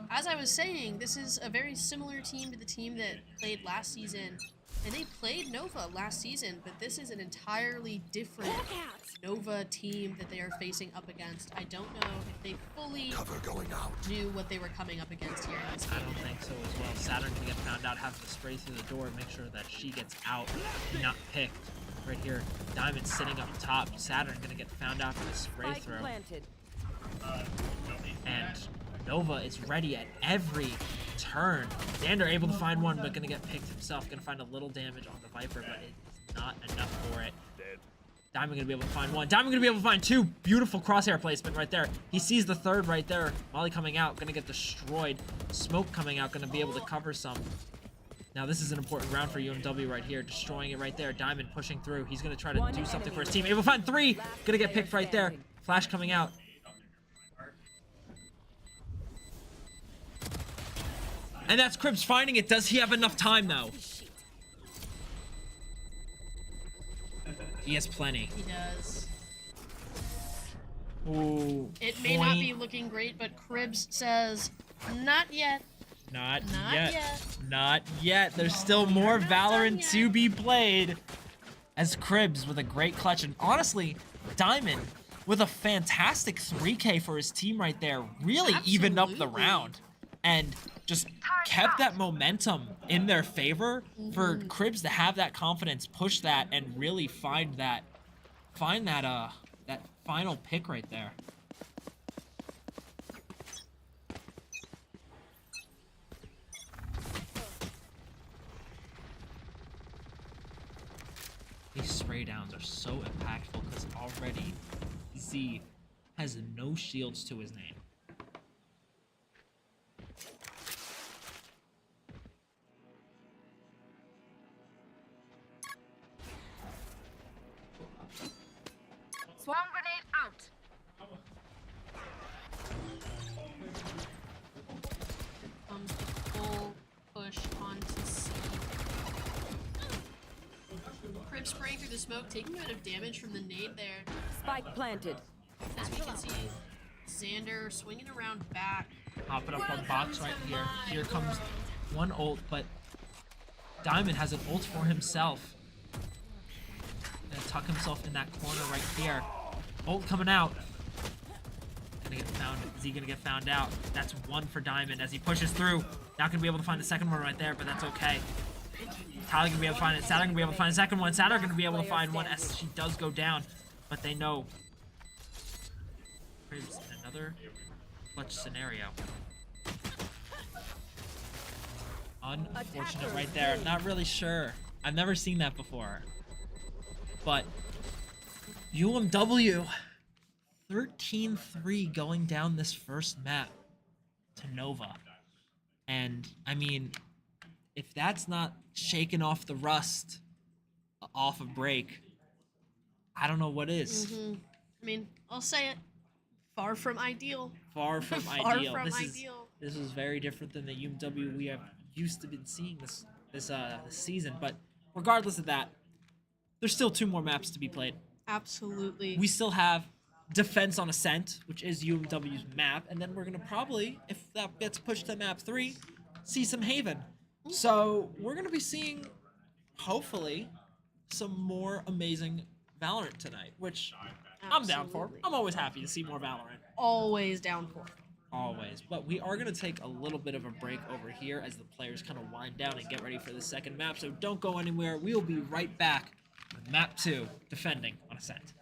as I was saying, this is a very similar team to the team that played last season. And they played Nova last season, but this is an entirely different Nova team that they are facing up against. I don't know if they fully knew what they were coming up against here in this I game. don't think so as well. Saturn can get found out, have to spray through the door, make sure that she gets out, not picked. Right here, Diamond sitting up top. Saturn gonna get found out for the spray Spike throw. planted. And Nova is ready at every turn. Xander able to find one, but gonna get picked himself. Gonna find a little damage on the Viper, but it's not enough for it. Diamond gonna be able to find one. Diamond gonna be able to find two. Beautiful crosshair placement right there. He sees the third right there. Molly coming out, gonna get destroyed. Smoke coming out, gonna be able to cover some. Now this is an important round for UMW right here. Destroying it right there. Diamond pushing through. He's gonna try to do something for his team. Able to find 3. Gonna get picked right there. Flash coming out. And that's Cribs finding it. Does he have enough time, though? He has plenty. He does. Ooh. It may not be looking great, but Cribs says, not yet. Not Not yet. yet. Not yet. There's still more not Valorant done to yet. be played. As Cribs with a great clutch. And honestly, Diamond with a fantastic 3K for his team right there. Really evened up the Absolutely. round. And just kept that momentum in their favor for Cribs to have that confidence, push that, and really find that final pick right there. These spray downs are so impactful because already Z has no shields to his name. Swarm grenade out. Comes the full push onto C. Cribs spraying through the smoke, taking a bit of damage from the nade there. Spike planted. As we can see, Xander swinging around back. Hopping up on box right here. Here comes one ult, but Diamond has an ult for himself. Gonna tuck himself in that corner right here. Ult coming out. Gonna get found. Is he gonna get found out? That's one for Diamond as he pushes through. Not gonna be able to find the second one right there, but that's okay. Tyler gonna be able to find it. Sadder gonna be able to find the second one. Sadder gonna be able to find one as she does go down, but they know. Cribs in another clutch scenario. Unfortunate right there. I'm not really sure. I've never seen that before. But UMW 13-3 going down this first map to Nova. And I mean, if that's not shaking off the rust off of break, I don't know what is. I mean, I'll say it. Far from ideal. Far from Far ideal. from this ideal. This is very different than the UMW we have used to been seeing this season. But regardless of that, there's still 2 more maps to be played. Absolutely. We still have Defense on Ascent, which is UMW's map, and then we're gonna probably, if that gets pushed to map 3, see some Haven. So we're gonna be seeing, hopefully, some more amazing Valorant tonight, which I'm down for. Absolutely. I'm always happy to see more Valorant. Always down for. Always. But we are going to take a little bit of a break over here as the players kind of wind down and get ready for the second map. So don't go anywhere. We will be right back with map 2, Defending on Ascent.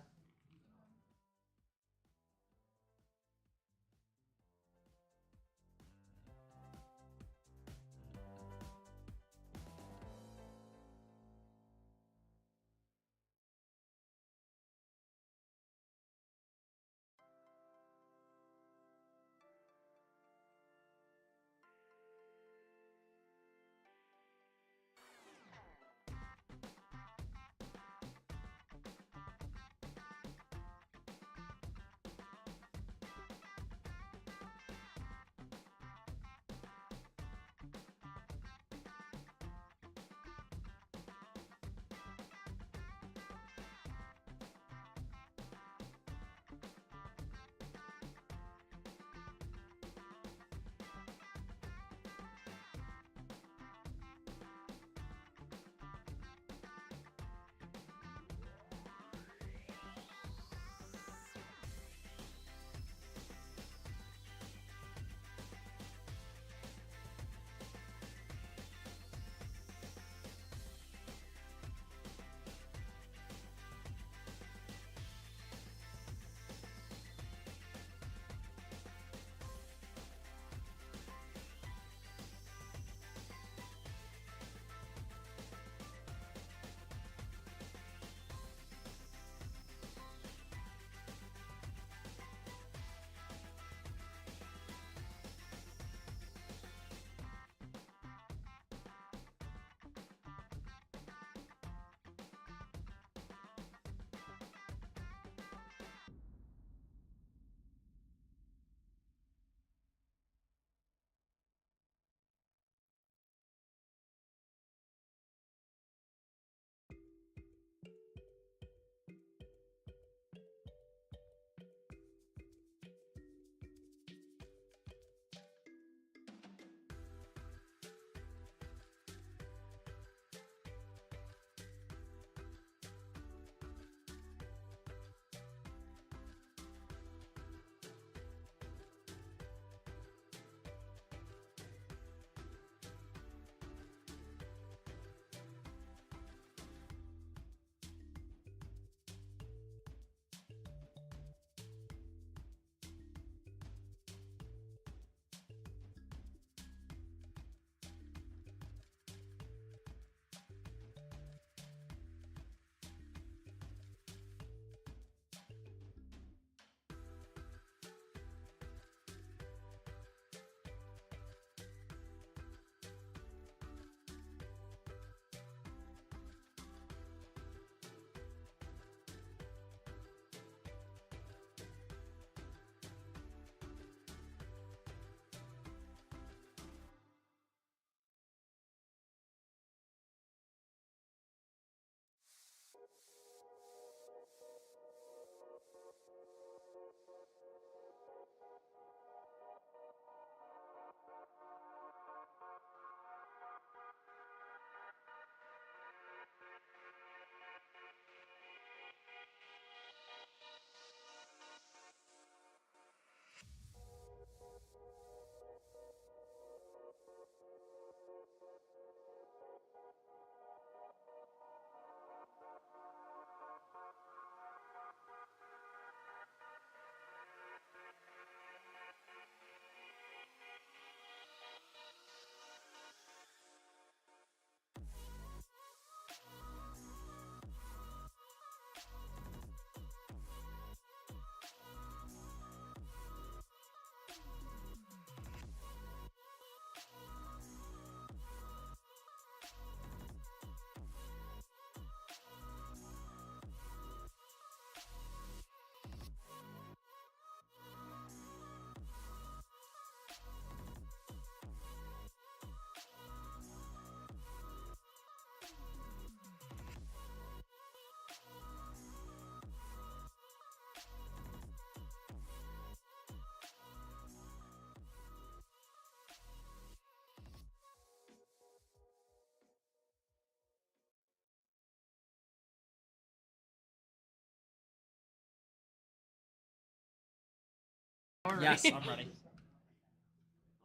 Alright. Yes, I'm ready.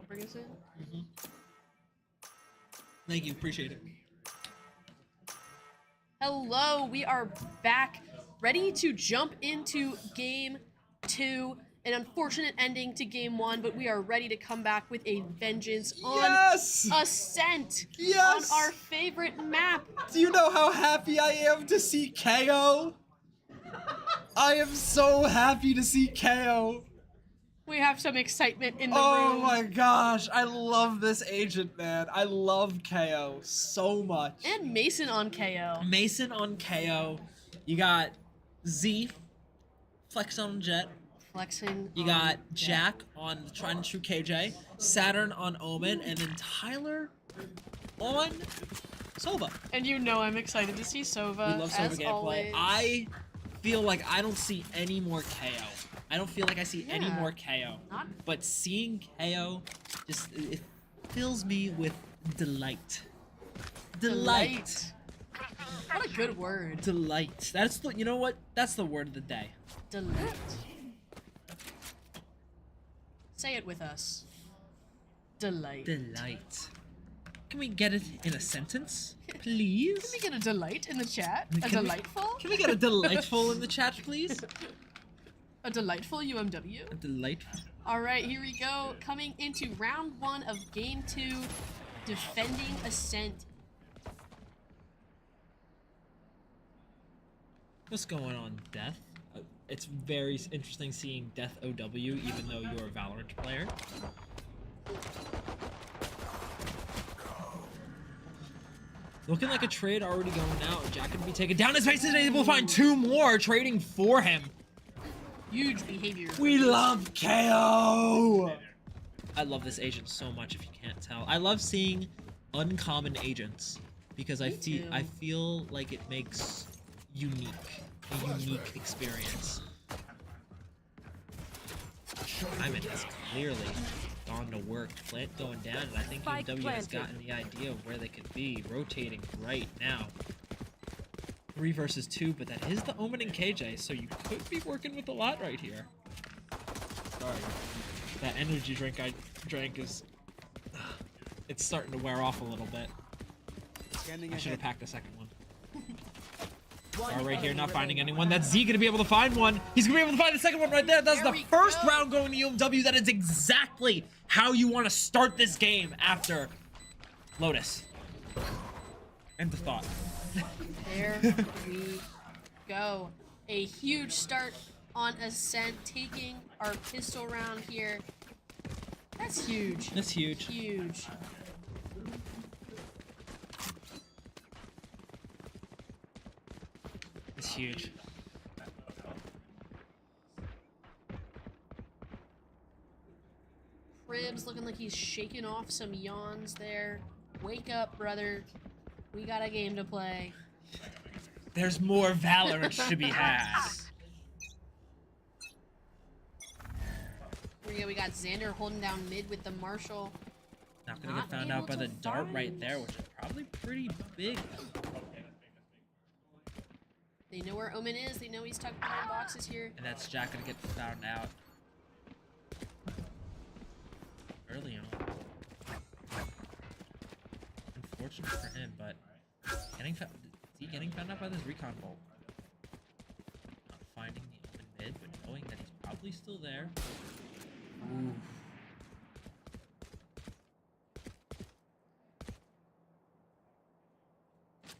I'll bring us in. Thank you. Appreciate it. Hello, we are back, ready to jump into game 2. An unfortunate ending to game 1, but we are ready to come back with a vengeance on Yes! Ascent Yes! on our favorite map. Do you know how happy I am to see KO? I am so happy to see KO. We have some excitement in the Oh room. my gosh, I love this agent, man. I love KO so much. And Mason on KO. Mason on KO. You got Z, Flex on Jet. Flexing. You on got Jet. Jack on the Tried and True KJ, Saturn on Omen, and then Tyler on Sova. And you know I'm excited to see Sova. We love Sova as gameplay. always. I feel like I don't see any more KO. I don't feel like I see any Yeah. more KO. Not- But seeing KO just it fills me with delight. Delight. What a good word. Delight. That's the you know what? That's the word of the day. Delight. Say it with us. Delight. Delight. Can we get it in a sentence, please? Can we get a delight in the chat? A Can we- delightful? Can we get a delightful in the chat, please? A delightful UMW? A delightful. Alright, here we go. Coming into round 1 of game 2. Defending Ascent. What's going on, Death? It's very interesting seeing Death OW, even though you're a Valorant player. Looking like a trade already going out. Jack gonna be taken down. His face is able to find 2 more, trading for him. Huge behavior. We love KO! I love this agent so much, if you can't tell. I love seeing uncommon agents because I too. feel like it makes a unique experience. Diamond has clearly gone to work. Plant going down, and I think Spike UW has planted. gotten the idea of where they could be, rotating right now. 3 versus 2, but that is the Omen and KJ, so you could be working with a lot right here. Sorry. That energy drink I drank is... it's starting to wear off a little bit. I should have packed a second one. Star right here, not finding anyone. That's Z gonna be able to find one. He's gonna be able to find the second one right there. That's There the we first go. round going to UMW. That is exactly how you want to start this game after Lotus. End of thought. There we go. A huge start on Ascent, taking our pistol round here. That's huge. That's huge. Huge. It's huge. Cribs looking like he's shaking off some yawns there. Wake up, brother. We got a game to play. There's more Valorant to be had. Here we go. We got Xander holding down mid with the Marshall. Not gonna Not get found out able by the to dart right find. there, which is probably pretty big. They know where Omen is. They know he's tucked behind boxes here. And that's Jack gonna get found out early on. Unfortunate for him, but getting is he getting found out by this recon bolt? Not finding the open mid, but knowing that he's probably still there. Ooh.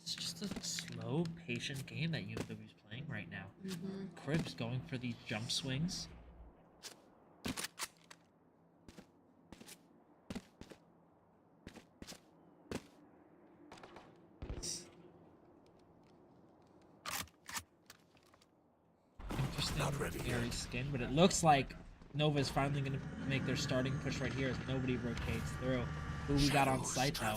It's just a slow, patient game that UMW is playing right now. Cribs going for these jump swings. Interesting, airy skin, but it looks like Nova is finally going to make their starting push right here as nobody rotates through. Who we got on site though?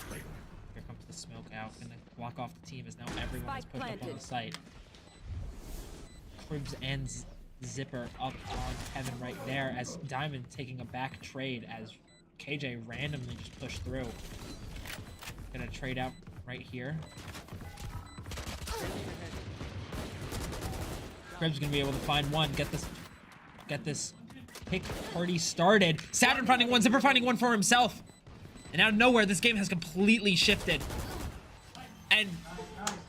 Here comes the smoke out, going to block off the team as now everyone is Spike pushed up on planted. the site. Cribs and Zipper up on Kevin right there as Diamond taking a back trade as KJ randomly just pushed through. Gonna trade out right here. Cribs gonna be able to find one. Get this pick party started. Saturn finding one, Zipper finding one for himself. And out of nowhere, this game has completely shifted. And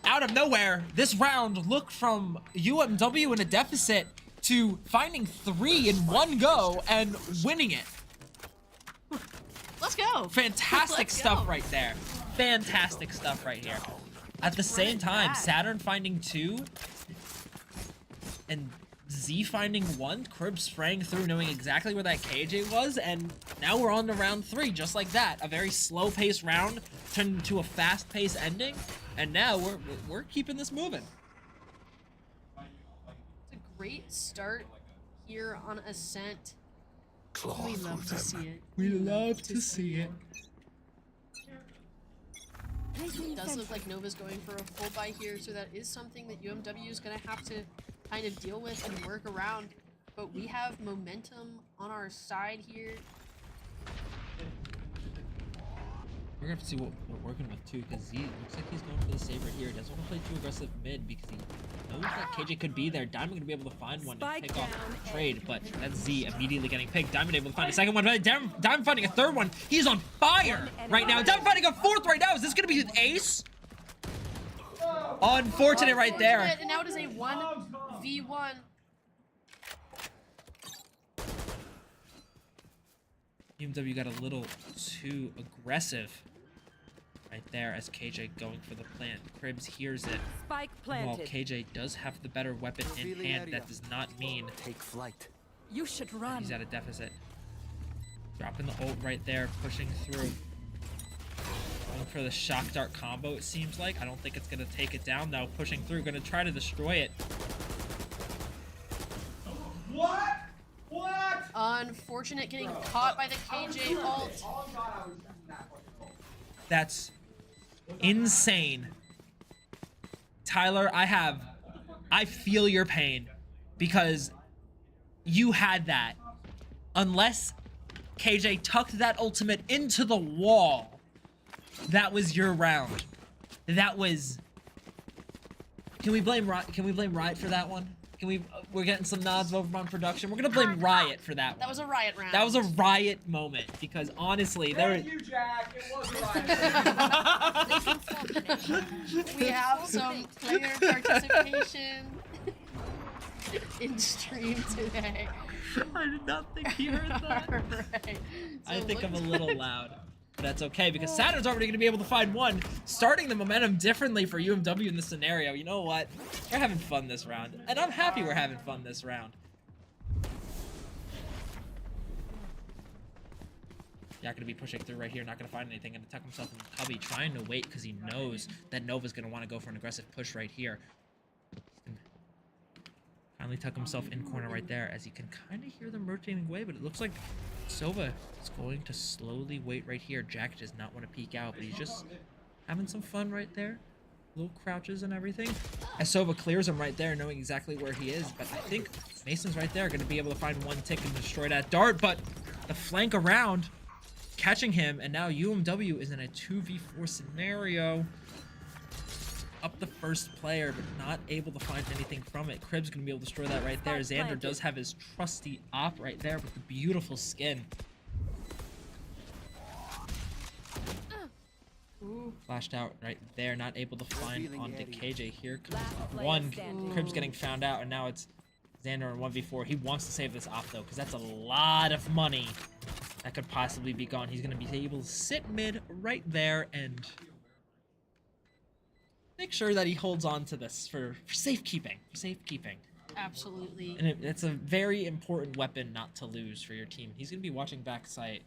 out of nowhere, this round looked from UMW in a deficit to finding 3 in one go and winning it. Let's go. Fantastic Let's stuff go. right there. Fantastic stuff right here. At the same time, Saturn finding 2 and Z finding 1. Crib spraying through, knowing exactly where that KJ was, and now we're on to round 3, just like that. A very slow-paced round turned into a fast-paced ending, and now we're keeping this moving. It's a great start here on Ascent. Claw We through love to them. see it. We love to see it. It does look like Nova's going for a full buy here, so that is something that UMW is going to have to kind of deal with and work around. But we have momentum on our side here. We're gonna have to see what we're working with too, because Z looks like he's going for the save right here. He doesn't want to play too aggressive mid because he knows that KJ could be there. Diamond gonna be able to find one and pick off the trade, but that's Z immediately getting picked. Diamond able to find a second one. Diamond finding a third one. He's on fire right now. Diamond finding a fourth right now. Is this gonna be an ace? Unfortunate right there. And now it is a 1v1. UMW got a little too aggressive right there as KJ going for the plant. Cribs hears it. Spike While planted. KJ does have the better weapon in Revealing hand, area. that does not mean Take flight. You should run. he's at a deficit. Dropping the ult right there, pushing through. Going for the shock dart combo, it seems like. I don't think it's going to take it down, though. Pushing through, going to try to destroy it. Unfortunate getting caught by the KJ ult. That's insane. Tyler, I feel your pain because you had that. Unless KJ tucked that ultimate into the wall, that was your round. That was... Can we blame Riot for that one? We're getting some nods over on production. We're gonna blame Riot for that one. That was a riot round. That was a Riot moment because honestly, there. You, Jack. It was right. We have some player participation in stream today. I did not think he heard that. Alright. I So think I'm a look- little loud. But that's okay because Saturn's already going to be able to find one, starting the momentum differently for UMW in this scenario. You know what? We're having fun this round, and I'm happy we're having fun this round. Not going to be pushing through right here, not going to find anything, going to tuck himself in the cubby, trying to wait because he knows that Nova's going to want to go for an aggressive push right here. He's gonna finally tuck himself in corner right there as he can kind of hear them rotating away, but it looks like Sova is going to slowly wait right here. Jack does not want to peek out, but he's just having some fun right there. Little crouches and everything. As Sova clears him right there, knowing exactly where he is. But I think Mason's right there, going to be able to find one tick and destroy that dart. But the flank around, catching him, and now UMW is in a 2v4 scenario. Up the first player, but not able to find anything from it. Crib's gonna be able to destroy that right there. Xander does have his trusty op right there with the beautiful skin. Flashed out right there, not able to find Revealing onto area. KJ. Here comes Last player one. standing. Crib's getting found out, and now it's Xander in 1v4. He wants to save this op though, because that's a lot of money that could possibly be gone. He's gonna be able to sit mid right there and make sure that he holds on to this for safekeeping. Absolutely. And it's a very important weapon not to lose for your team. He's going to be watching back sight.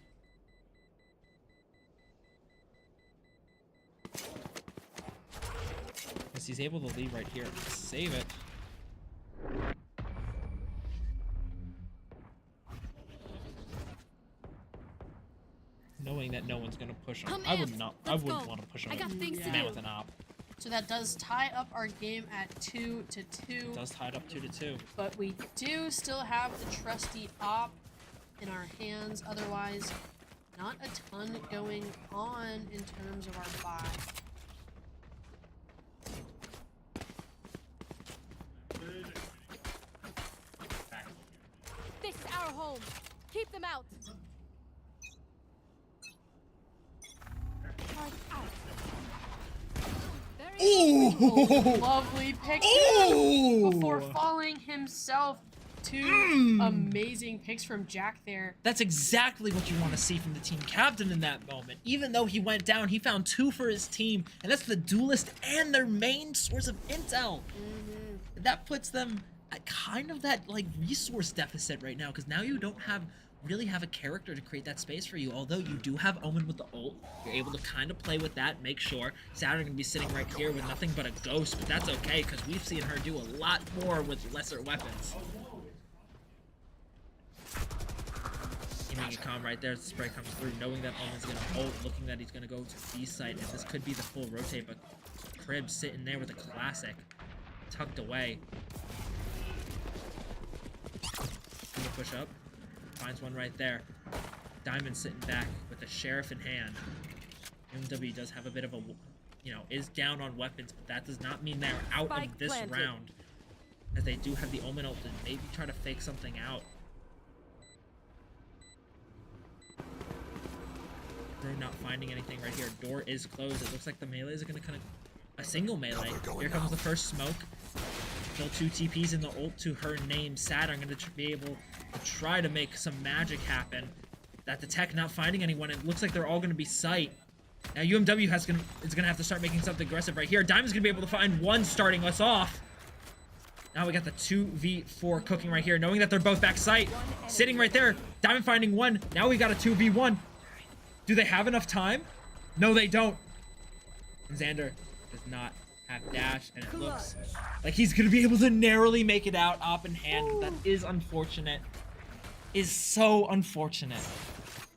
As he's able to leave right here and save it. Knowing that no one's going to push him. Come I in. wouldn't Let's want go. to push him. I got things to Man do. with an op. So that does tie up our game at 2-2. It does tie it up 2-2. But we do still have the trusty op in our hands. Otherwise, not a ton going on in terms of our buy. This is our home. Keep them out. Ooh! Lovely pick Ooh! before falling himself. Two amazing picks from Jack there. That's exactly what you want to see from the team captain in that moment. Even though he went down, he found 2 for his team, and that's the duelist and their main source of intel. That puts them at kind of that like resource deficit right now, because now you don't really have a character to create that space for you. Although you do have Omen with the ult, you're able to kind of play with that, make sure. Saturn gonna be sitting right here with nothing but a ghost, but that's okay, because we've seen her do a lot more with lesser weapons. Keeping it calm right there as the spray comes through, knowing that Omen's gonna ult, looking that he's gonna go to B site, and this could be the full rotate, but Crib sitting there with a classic, tucked away. Gonna push up, finds one right there. Diamond sitting back with the sheriff in hand. MW does have a bit of a, is down on weapons, but that does not mean they're out Spike of this planted. round, as they do have the Omen ult to maybe try to fake something out. We're not finding anything right here. Door is closed. It looks like the melees are gonna kind of a single melee. Here comes the first smoke. Kill 2 TPs in the ult to her name. Saturn gonna be able to try to make some magic happen. That the tech not finding anyone. It looks like they're all gonna be sight. Now UMW is gonna have to start making something aggressive right here. Diamond's gonna be able to find one starting us off. Now we got the 2v4 cooking right here, knowing that they're both back sight. Sitting right there. Diamond finding one. Now we got a 2v1. Do they have enough time? No, they don't. And Xander does not have dash, and it looks like he's gonna be able to narrowly make it out, op in hand. That is unfortunate. Is so unfortunate.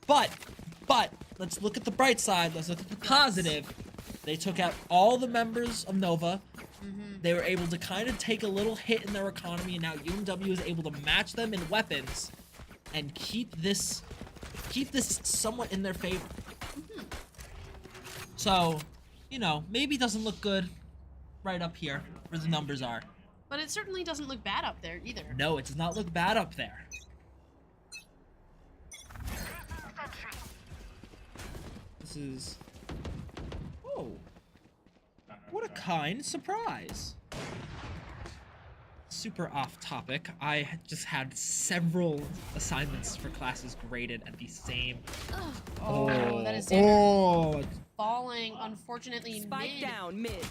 But let's look at the bright side. Let's look at the positive. They took out all the members of Nova. They were able to kind of take a little hit in their economy, and now UMW is able to match them in weapons and keep this somewhat in their favor. So, maybe it doesn't look good right up here where the numbers are. But it certainly doesn't look bad up there either. No, it does not look bad up there. This is... Oh. What a kind surprise. Super off topic. I just had several assignments for classes graded at the same... Oh, that is Xander Oh. falling, unfortunately, Spike mid. down mid.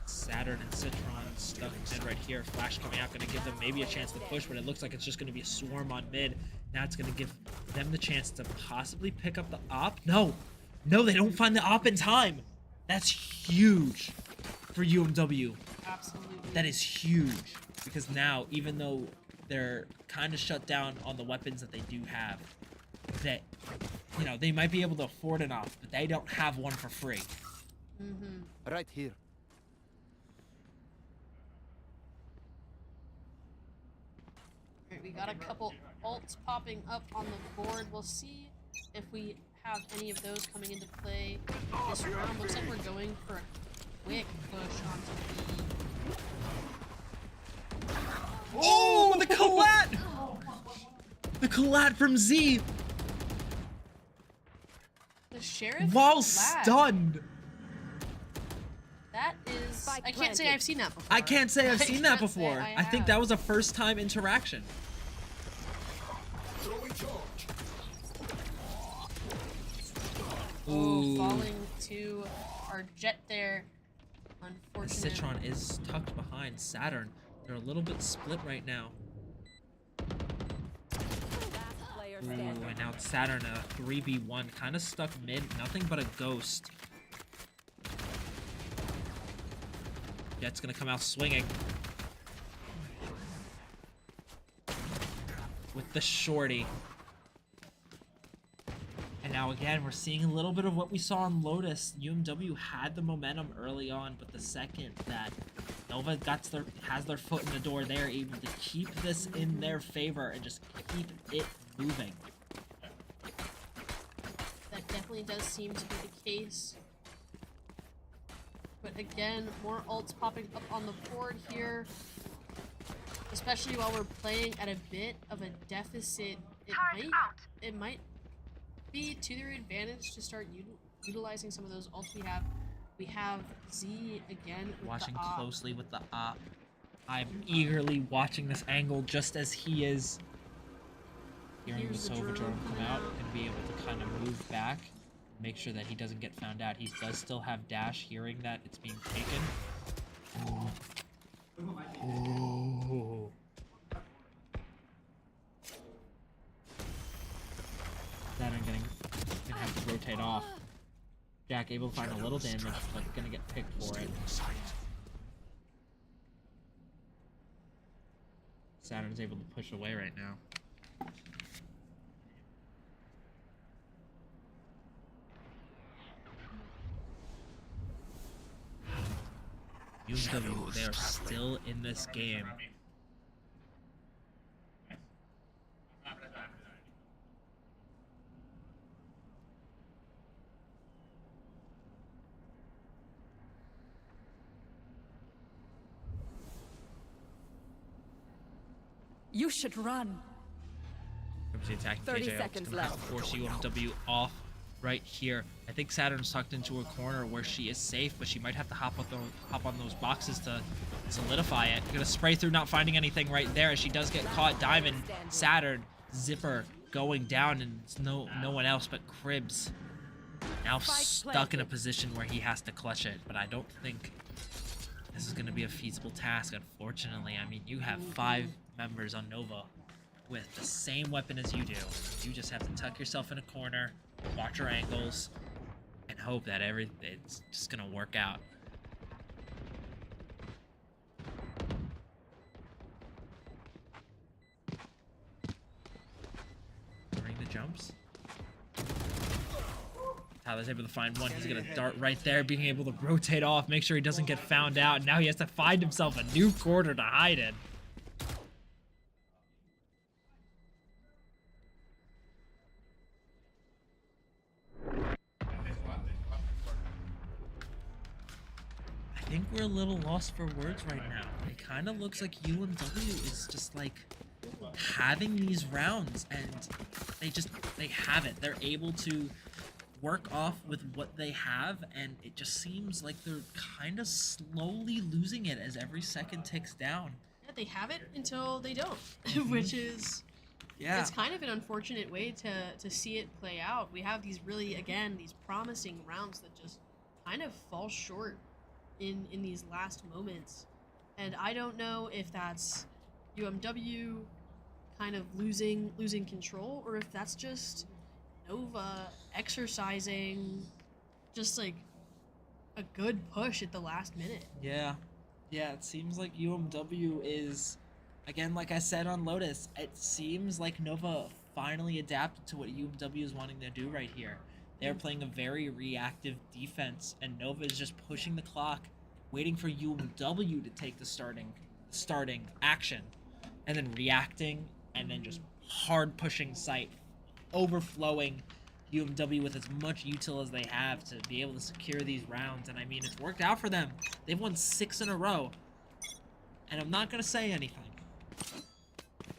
Saturn and Citron stuck mid right here. Flash coming out, gonna give them maybe a chance to push, but it looks like it's just gonna be a swarm on mid. Now it's gonna give them the chance to possibly pick up the op. No, they don't find the op in time. That's huge for UMW. Absolutely. That is huge, because now, even though they're kind of shut down on the weapons that they do have, that, they might be able to afford an op, but they don't have one for free. Right here. Alright, we got a couple ults popping up on the board. We'll see if we have any of those coming into play this round. Looks like we're going for a quick push onto B. Oh, the collat! The collat from Z The sheriff? while Lad. stunned. That is... Spike I can't say planted. I've seen that before. I can't say I've seen that can't say before. I I think have. that was a first time interaction. Oh, falling to our jet there. And Unfortunate. Citron is tucked behind Saturn. They're a little bit split right now. Last player Ooh, standing. and now it's Saturn, a 3v1, kind of stuck mid, nothing but a ghost. Jet's gonna come out swinging. With the shorty. And now again, we're seeing a little bit of what we saw on Lotus. UMW had the momentum early on, but the second that Nova has their foot in the door, they're able to keep this in their favor and just keep it moving. That definitely does seem to be the case. But again, more ults popping up on the board here. Especially while we're playing at a bit of a deficit. It might be to their advantage to start utilizing some of those ults we have. We have Z again with Watching the op. closely with the op. I'm eagerly watching this angle just as he is. Hearing the Here's the Sova drone drone come coming out out. and be able to kind of move back. Make sure that he doesn't get found out. He does still have dash, hearing that it's being taken. Ooh. Saturn gonna have to rotate off. Jack able to find a little damage, but gonna get picked for it. Saturn's able to push away right now. UW, they are still in this game. You should run. Attacking 30 KJO. seconds Gonna have to left. force UMW off right here. I think Saturn's tucked into a corner where she is safe, but she might have to hop on those boxes to solidify it. Gonna spray through, not finding anything right there. As she does get caught. Diamond, Saturn, Zipper going down, and it's no one else but Cribs. Now stuck in a position where he has to clutch it, but I don't think this is gonna be a feasible task, unfortunately. I mean, you have 5 members on Nova with the same weapon as you do. You just have to tuck yourself in a corner, watch your angles, and hope that it's just gonna work out. Ring the jumps. Tyler's able to find one. He's gonna dart right there, being able to rotate off, make sure he doesn't get found out. Now he has to find himself a new corner to hide in. I think we're a little lost for words right now. It kind of looks like UMW is just like having these rounds, and they have it. They're able to work off with what they have, and it just seems like they're kind of slowly losing it as every second ticks down. Yeah, they have it until they don't, which is it's kind of an unfortunate way to see it play out. We have these really, again, these promising rounds that just kind of fall short in these last moments. And I don't know if that's UMW kind of losing control, or if that's just Nova exercising just like a good push at the last minute. Yeah, it seems like UMW is, again, like I said on Lotus, it seems like Nova finally adapted to what UMW is wanting to do right here. They're playing a very reactive defense, and Nova is just pushing the clock, waiting for UMW to take the starting action, and then reacting, and then just hard pushing site, overflowing UMW with as much util as they have to be able to secure these rounds. And I mean, it's worked out for them. They've won 6 in a row, and I'm not gonna say anything,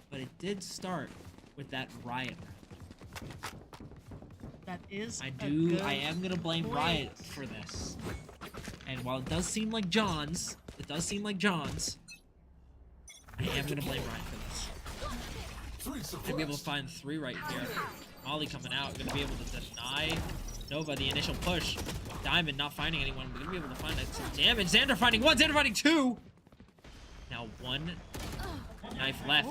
but it did start with that Riot. That is I am gonna blame point. Riot for this. And while it does seem like John's, I am gonna blame Riot for this. Gonna be able to find 3 right here. Molly coming out, gonna be able to deny Nova the initial push. Diamond not finding anyone, but gonna be able to find some damage. Xander finding 1, Xander finding 2! Now 1 knife left.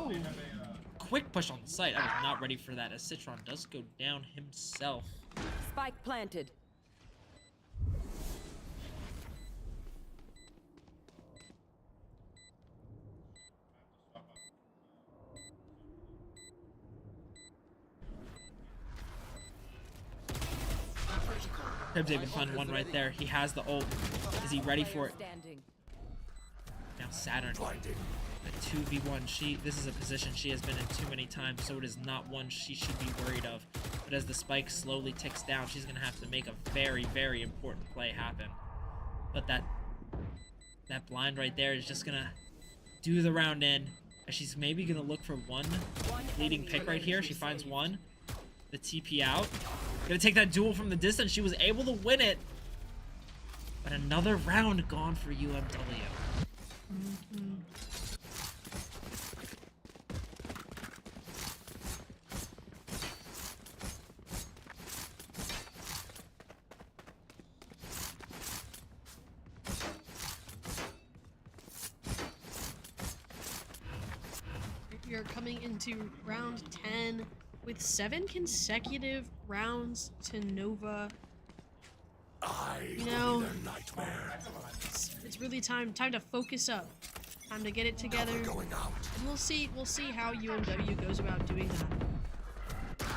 Quick push on the site. I was not ready for that, as Citron does go down himself. Spike planted. Tibbs able to find 1 right there. He has the ult. Is he ready for it? Standing. Now Saturn. A 2v1. This is a position she has been in too many times, so it is not one she should be worried of. But as the spike slowly ticks down, she's going to have to make a very, very important play happen. But that That blind right there is just gonna do the round in. She's maybe gonna look for one leading pick right here. She finds one. The TP out. Gonna take that duel from the distance. She was able to win it. But another round gone for UMW. You're coming into round 10 with 7 consecutive rounds to Nova. You know, it's really time to focus up. Time to get it together. And we'll see how UMW goes about doing that.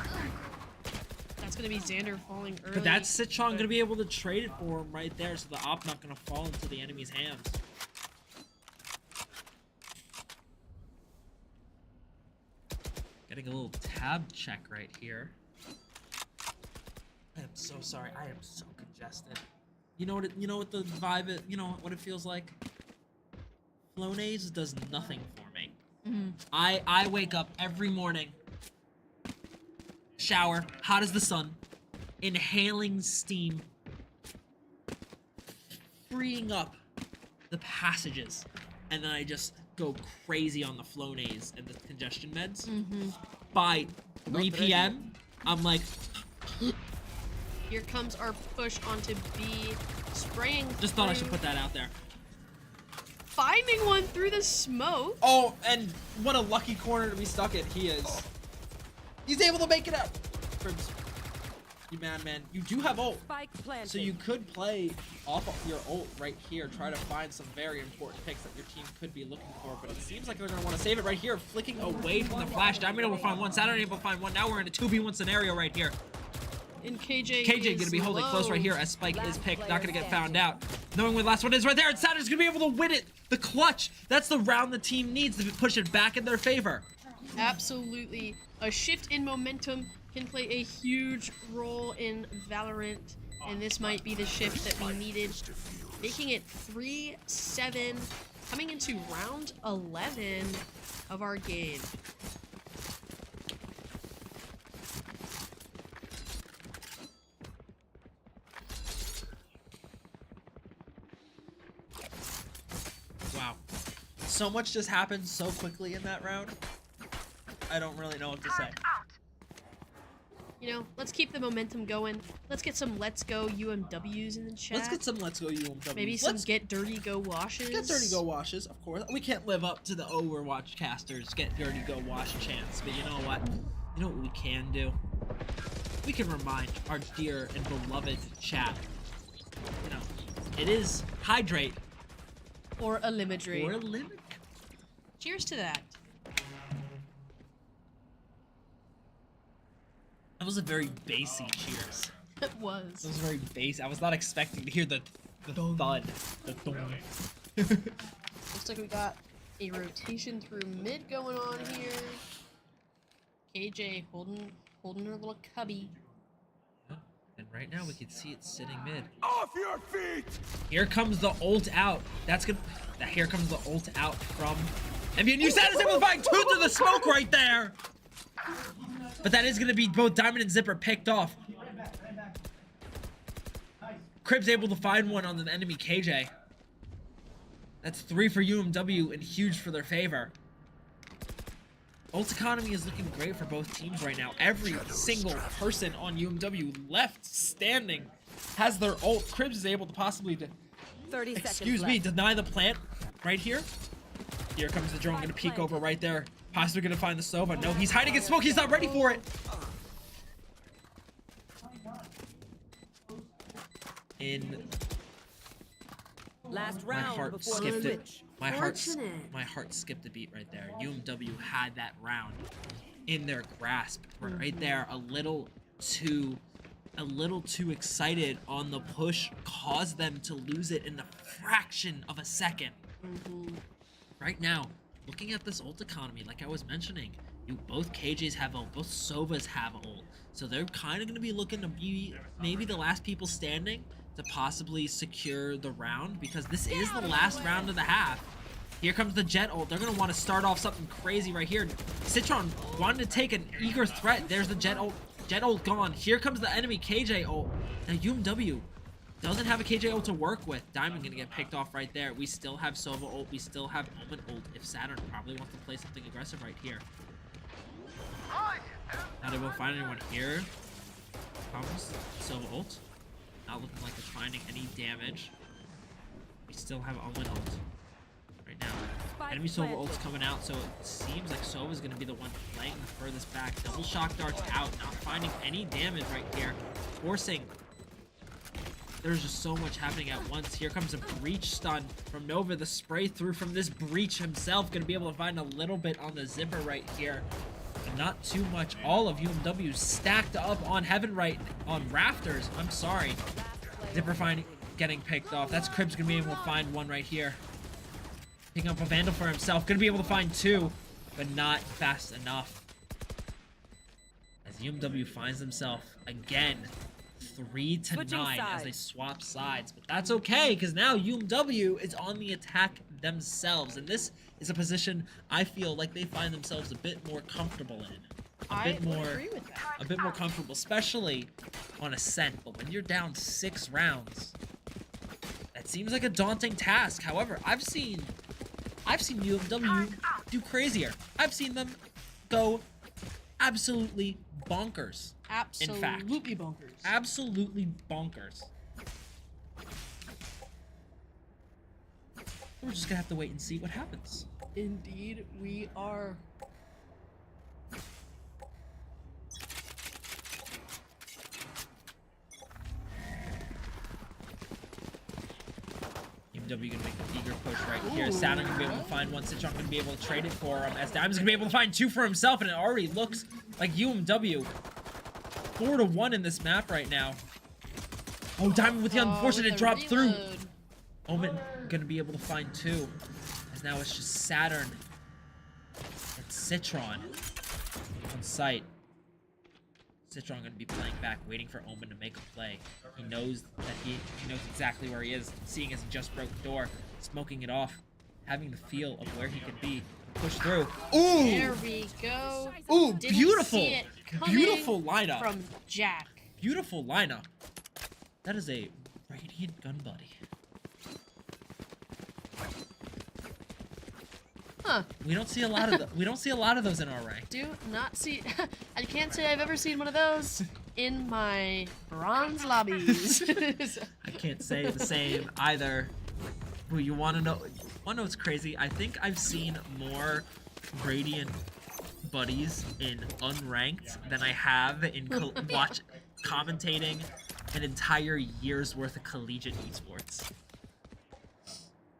That's gonna be Xander falling early. But that's Citron gonna be able to trade it for him right there, so the op not gonna fall into the enemy's hands. Getting a little tab check right here. I am so sorry. I am so congested. You know what the vibe is, you know what it feels like? Flonase does nothing for me. I wake up every morning, shower, hot as the sun, inhaling steam, freeing up the passages, and then I just go crazy on the Flonase and the congestion meds. By 3 p.m., I'm like, here comes our push onto B, spraying. just thought I should put that out there. Finding one through the smoke. Oh, and what a lucky corner to be stuck in. He is. He's able to make it out. Cribs, you madman. You do have ult. Spike planted. So you could play off of your ult right here, try to find some very important picks that your team could be looking for, but it seems like they're going to want to save it right here, flicking away from the flash. Diamond able to find one, Saturn able to find one. Now we're in a 2v1 scenario right here. And KJ KJ going to be holding close right here as Spike is picked, not going to get found out. Knowing where the last one is right there, and Saturn's going to be able to win it. The clutch. That's the round the team needs to push it back in their favor. Absolutely. A shift in momentum can play a huge role in Valorant, and this might be the shift that we needed, making it 3-7, coming into round 11 of our game. Wow. So much just happened so quickly in that round. I don't really know what to say. You know, let's keep the momentum going. Let's get some Let's Go UMWs in the chat. Let's get some Let's Go UMW. Maybe some Get Dirty Go Washes. Get Dirty Go Washes, of course. We can't live up to the Overwatch casters Get Dirty Go Wash chants, but you know what? You know what we can do? We can remind our dear and beloved chat. You know, it is hydrate Or eliminate. or limit. Cheers to that. That was a very bassy cheers. It That was. was very bass. I was not expecting to hear the thud. The thud. Looks like we got a rotation through mid going on here. KJ holding her little cubby. And right now we can see it sitting mid. Off your feet! Here comes the ult out. That's good. Here comes the ult out from MBN. You said it's able to find two through the smoke right there. But that is going to be both Diamond and Zipper picked off. Crib's able to find one on the enemy KJ. That's 3 for UMW and huge for their favor. Ult economy is looking great for both teams right now. Every single person on UMW left standing has their ult. Cribs is able to possibly, 30 seconds excuse me, left. deny the plant right here. Here comes the drone, gonna peek over right there. Possibly gonna find the Sova. No, he's hiding in smoke. He's not ready for it. Last My round heart before skipped the it. switch. My heart skipped a beat right there. UMW had that round in their grasp right there. A little too excited on the push caused them to lose it in the fraction of a second. Right now, looking at this ult economy, like I was mentioning, both KJs have ult, both Sovas have ult. So they're kind of going to be looking to be maybe the last people standing to possibly secure the round, because this is the last round of the half. Here comes the Jet ult. They're going to want to start off something crazy right here. Citron wanted to take an eager threat. There's the Jet ult. Jet ult gone. Here comes the enemy KJ ult. Now UMW doesn't have a KJ ult to work with. Diamond going to get picked off right there. We still have Sova ult. We still have Omen ult. If Saturn probably wants to play something aggressive right here. Now they won't find anyone here. Comes Sova ult. Not looking like they're finding any damage. We still have Omen ult. Right now, enemy Sova ult's coming out, so it seems like Sova's gonna be the one playing the furthest back. Double shock darts out, not finding any damage right here, forcing. There's just so much happening at once. Here comes a breach stun from Nova. The spray through from this breach himself, gonna be able to find a little bit on the zipper right here, but not too much. All of UMW stacked up on heaven right on rafters. I'm sorry, zipper getting picked off. That's Cribs gonna be able to find one right here. Picking up a Vandal for himself. Gonna be able to find two, but not fast enough. As UMW finds himself again 3-9 as they swap sides. But that's okay, because now UMW is on the attack themselves. And this is a position I feel like they find themselves a bit more comfortable in. A bit more comfortable, especially on Ascent. But when you're down 6 rounds, that seems like a daunting task. However, I've seen UMW do crazier. I've seen them go absolutely bonkers. Absolutely bonkers. Absolutely bonkers. We're just gonna have to wait and see what happens. Indeed, we are. UMW gonna make an eager push right here. Saturn gonna be able to find one. Citron gonna be able to trade it for him. As Diamond's gonna be able to find 2 for himself, and it already looks like UMW 4-1 in this map right now. Oh, Diamond with the unfortunate drop through. Omen gonna be able to find 2. As now it's just Saturn and Citron on site. Citron gonna be playing back, waiting for Omen to make a play. He knows that he knows exactly where he is, seeing as he just broke the door, smoking it off, having the feel of where he could be. Push through. Ooh! There we go. Ooh, Didn't beautiful! see it coming Beautiful lineup. from Jack. Beautiful lineup. That is a Radiant gun buddy. Huh. We don't see a lot of those in our rank. Do not see. I can't say I've ever seen one of those in my bronze lobbies. I can't say the same either. Ooh, you want to know what's crazy? I think I've seen more Radiant buddies in unranked than I have in commentating an entire year's worth of collegiate esports,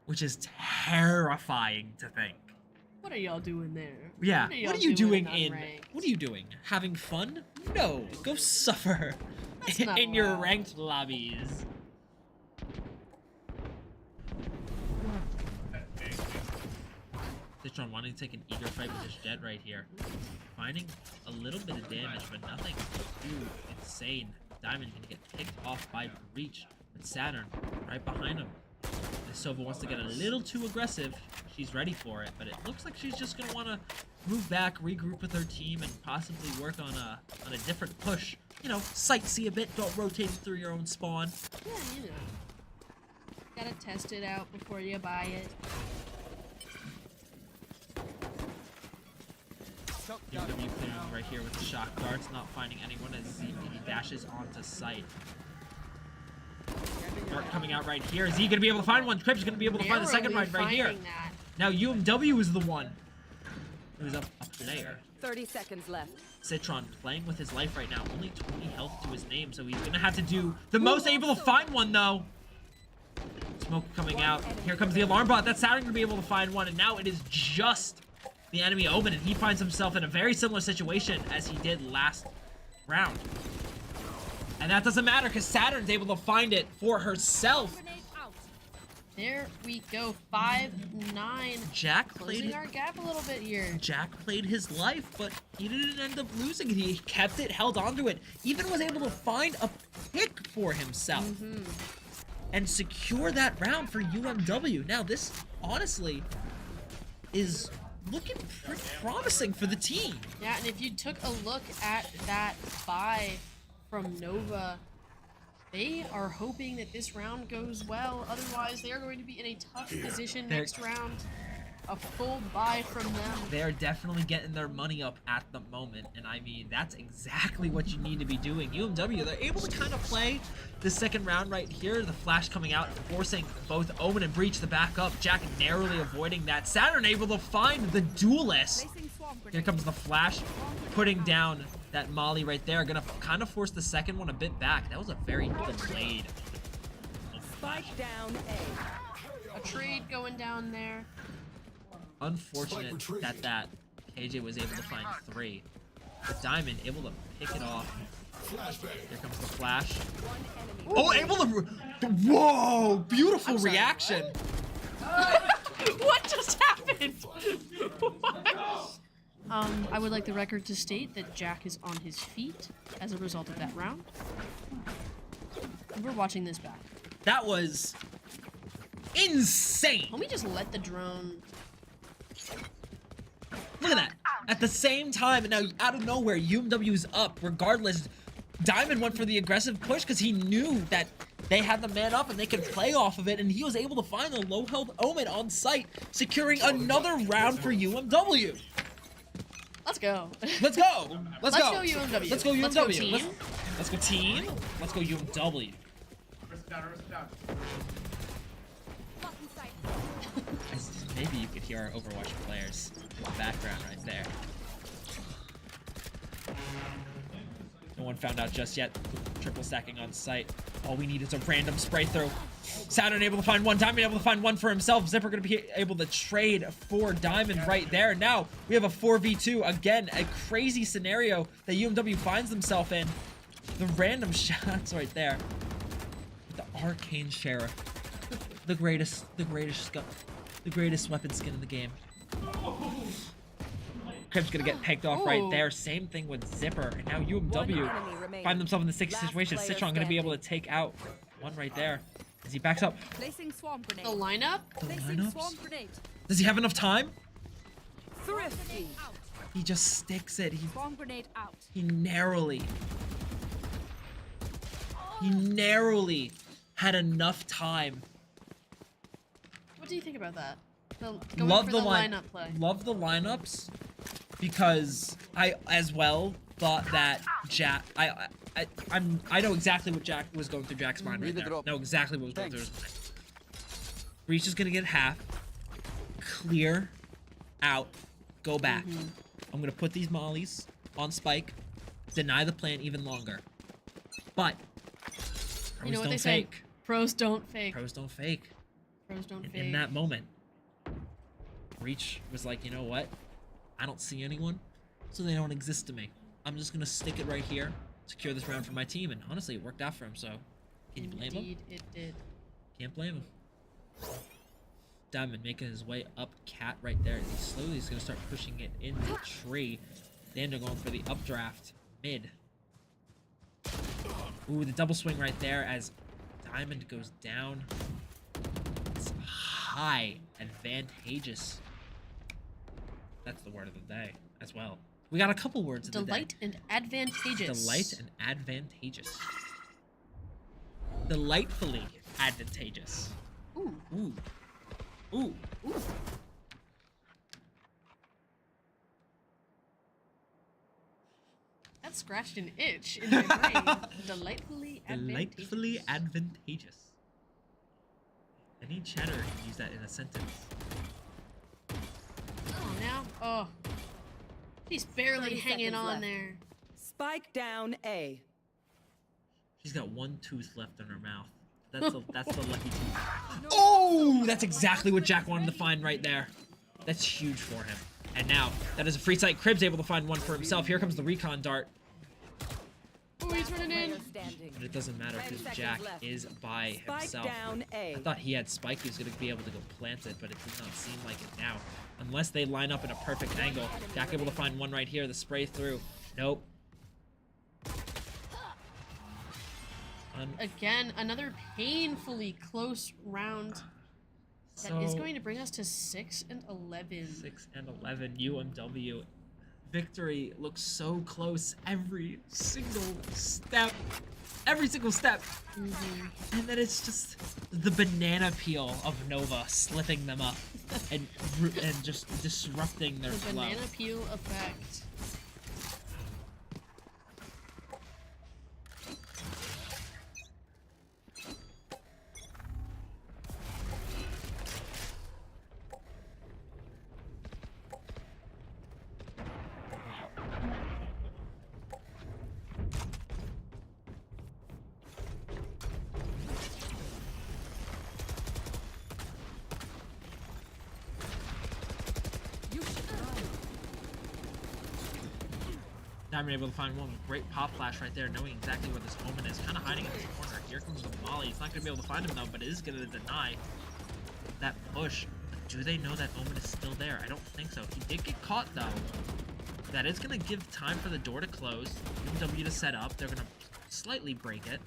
which is terrifying to think. What are y'all doing there? Yeah, what are you doing in in? What are you doing? Having fun? No, go suffer That's not in your allowed. ranked lobbies. Citron wanting to take an eager fight with his Jet right here. Finding a little bit of damage, but nothing too insane. Diamond gonna get picked off by Breach, but Saturn right behind him. If Sova wants to get a little too aggressive, she's ready for it, but it looks like she's just gonna want to move back, regroup with her team, and possibly work on a different push. You know, sightsee a bit, don't rotate through your own spawn. Yeah, you know. Gotta test it out before you buy it. UW clearing right here with the shock darts, not finding anyone as he dashes onto site. Dart coming out right here. Is he gonna be able to find one? Crib's gonna be able to find the second one right here. That. Now UMW is the one who's up there. 30 seconds left. Citron playing with his life right now. Only 20 health to his name, so he's gonna have to do the most. Able to find one though. Smoke coming out. Here comes the alarm bot. That's Saturn gonna be able to find one, and now it is just the enemy Omen, and he finds himself in a very similar situation as he did last round. And that doesn't matter because Saturn's able to find it for herself. There we go. 5-9. Jack Closing played our gap a little bit here. Jack played his life, but he didn't end up losing it. He kept it, held onto it, even was able to find a pick for himself. and secure that round for UMW. Now, this honestly is looking pretty promising for the team. Yeah, and if you took a look at that buy from Nova, they are hoping that this round goes well. Otherwise, they are going to be in a tough position next round. A full buy from them. They're definitely getting their money up at the moment, and I mean, that's exactly what you need to be doing. UMW, they're able to kind of play the second round right here. The flash coming out, forcing both Omen and Breach to back up. Jack narrowly avoiding that. Saturn able to find the duelist. Here comes the flash, putting down that molly right there. Gonna kind of force the second one a bit back. That was a very delayed. Spike down A. A trade going down there. Unfortunate that KJ was able to find 3. But Diamond able to pick it off. Here comes the flash. Oh, able to... Whoa! Beautiful reaction. What just happened? I would like the record to state that Jack is on his feet as a result of that round. And we're watching this back. That was insane. Let me just let the drone... Look at that. At the same time, and now out of nowhere, UMW's up. Regardless, Diamond went for the aggressive push because he knew that they had the man up and they could play off of it, and he was able to find a low health Omen on site, securing another round for UMW. Let's go. Let's go. Let's go. Let's go UMW. Let's go UMW. Let's go team. Let's go team. Let's go UMW. Maybe you could hear our Overwatch players in the background right there. No one found out just yet. Triple stacking on site. All we need is a random spray through. Saturn able to find one. Diamond able to find one for himself. Zipper going to be able to trade for Diamond right there. Now we have a 4v2. Again, a crazy scenario that UMW finds themselves in. The random shots right there. The Arcane Sheriff. The greatest weapon skin in the game. Crib's gonna get pegged off right there. Same thing with Zipper. And now UMW find themselves in the same situation. Citron gonna be able to take out one right there as he backs up. Placing swarm grenade. The lineup? Placing swarm grenade. Does he have enough time? Thrifty. He just sticks it. Swarm grenade out. He narrowly had enough time. What do you think about that? Love the lineup play. Love the lineups because I as well thought that Jack. I know exactly what Jack was going through Jack's mind right there. Know exactly what was going through his mind. Breach is gonna get half. Clear out. Go back. I'm gonna put these mollies on Spike. Deny the plan even longer. But You know what don't they fake. say? Pros don't fake. Pros don't fake. Pros don't fake. In that moment, Breach was like, you know what? I don't see anyone, so they don't exist to me. I'm just gonna stick it right here, secure this round for my team, and honestly, it worked out for him. So, can you blame him? Indeed, it did. Can't blame him. Diamond making his way up cat right there. He slowly is gonna start pushing it into the tree. Then they're going for the updraft mid. Ooh, the double swing right there as Diamond goes down. It's high advantageous. That's the word of the day as well. We got a couple words of the day. Delight and advantageous. Delight and advantageous. Delightfully advantageous. Ooh. Ooh. Ooh. Ooh. That scratched an itch in my brain. Delightfully advantageous. Delightfully advantageous. Any chatter can use that in a sentence. Oh, now? Oh. She's barely 30 hanging seconds on left. there. Spike down A. She's got one tooth left in her mouth. That's the lucky tooth. Oh, that's exactly what Jack wanted to find right there. That's huge for him. And now, that is a free sight. Crib's able to find one for himself. Here comes the recon dart. Oh, he's running in. But it doesn't matter because Jack is by Spike himself. down A. I thought he had Spike. He was going to be able to go plant it, but it does not seem like it now. Unless they line up in a perfect angle. Jack able to find one right here. The spray through. Nope. again, another painfully close round that is going to bring us to 6 and 11. 6 and 11 UMW. Victory looks so close every single step. Every single step. And then it's just the banana peel of Nova slipping them up and just disrupting their The flow. banana peel effect. Now I'm able to find one with great pop flash right there, knowing exactly where this Omen is. Kind of hiding in this corner. Here comes the Molly. He's not going to be able to find him though, but it is going to deny that push. But do they know that Omen is still there? I don't think so. He did get caught though. That is going to give time for the door to close. UMW to set up. They're going to slightly break it.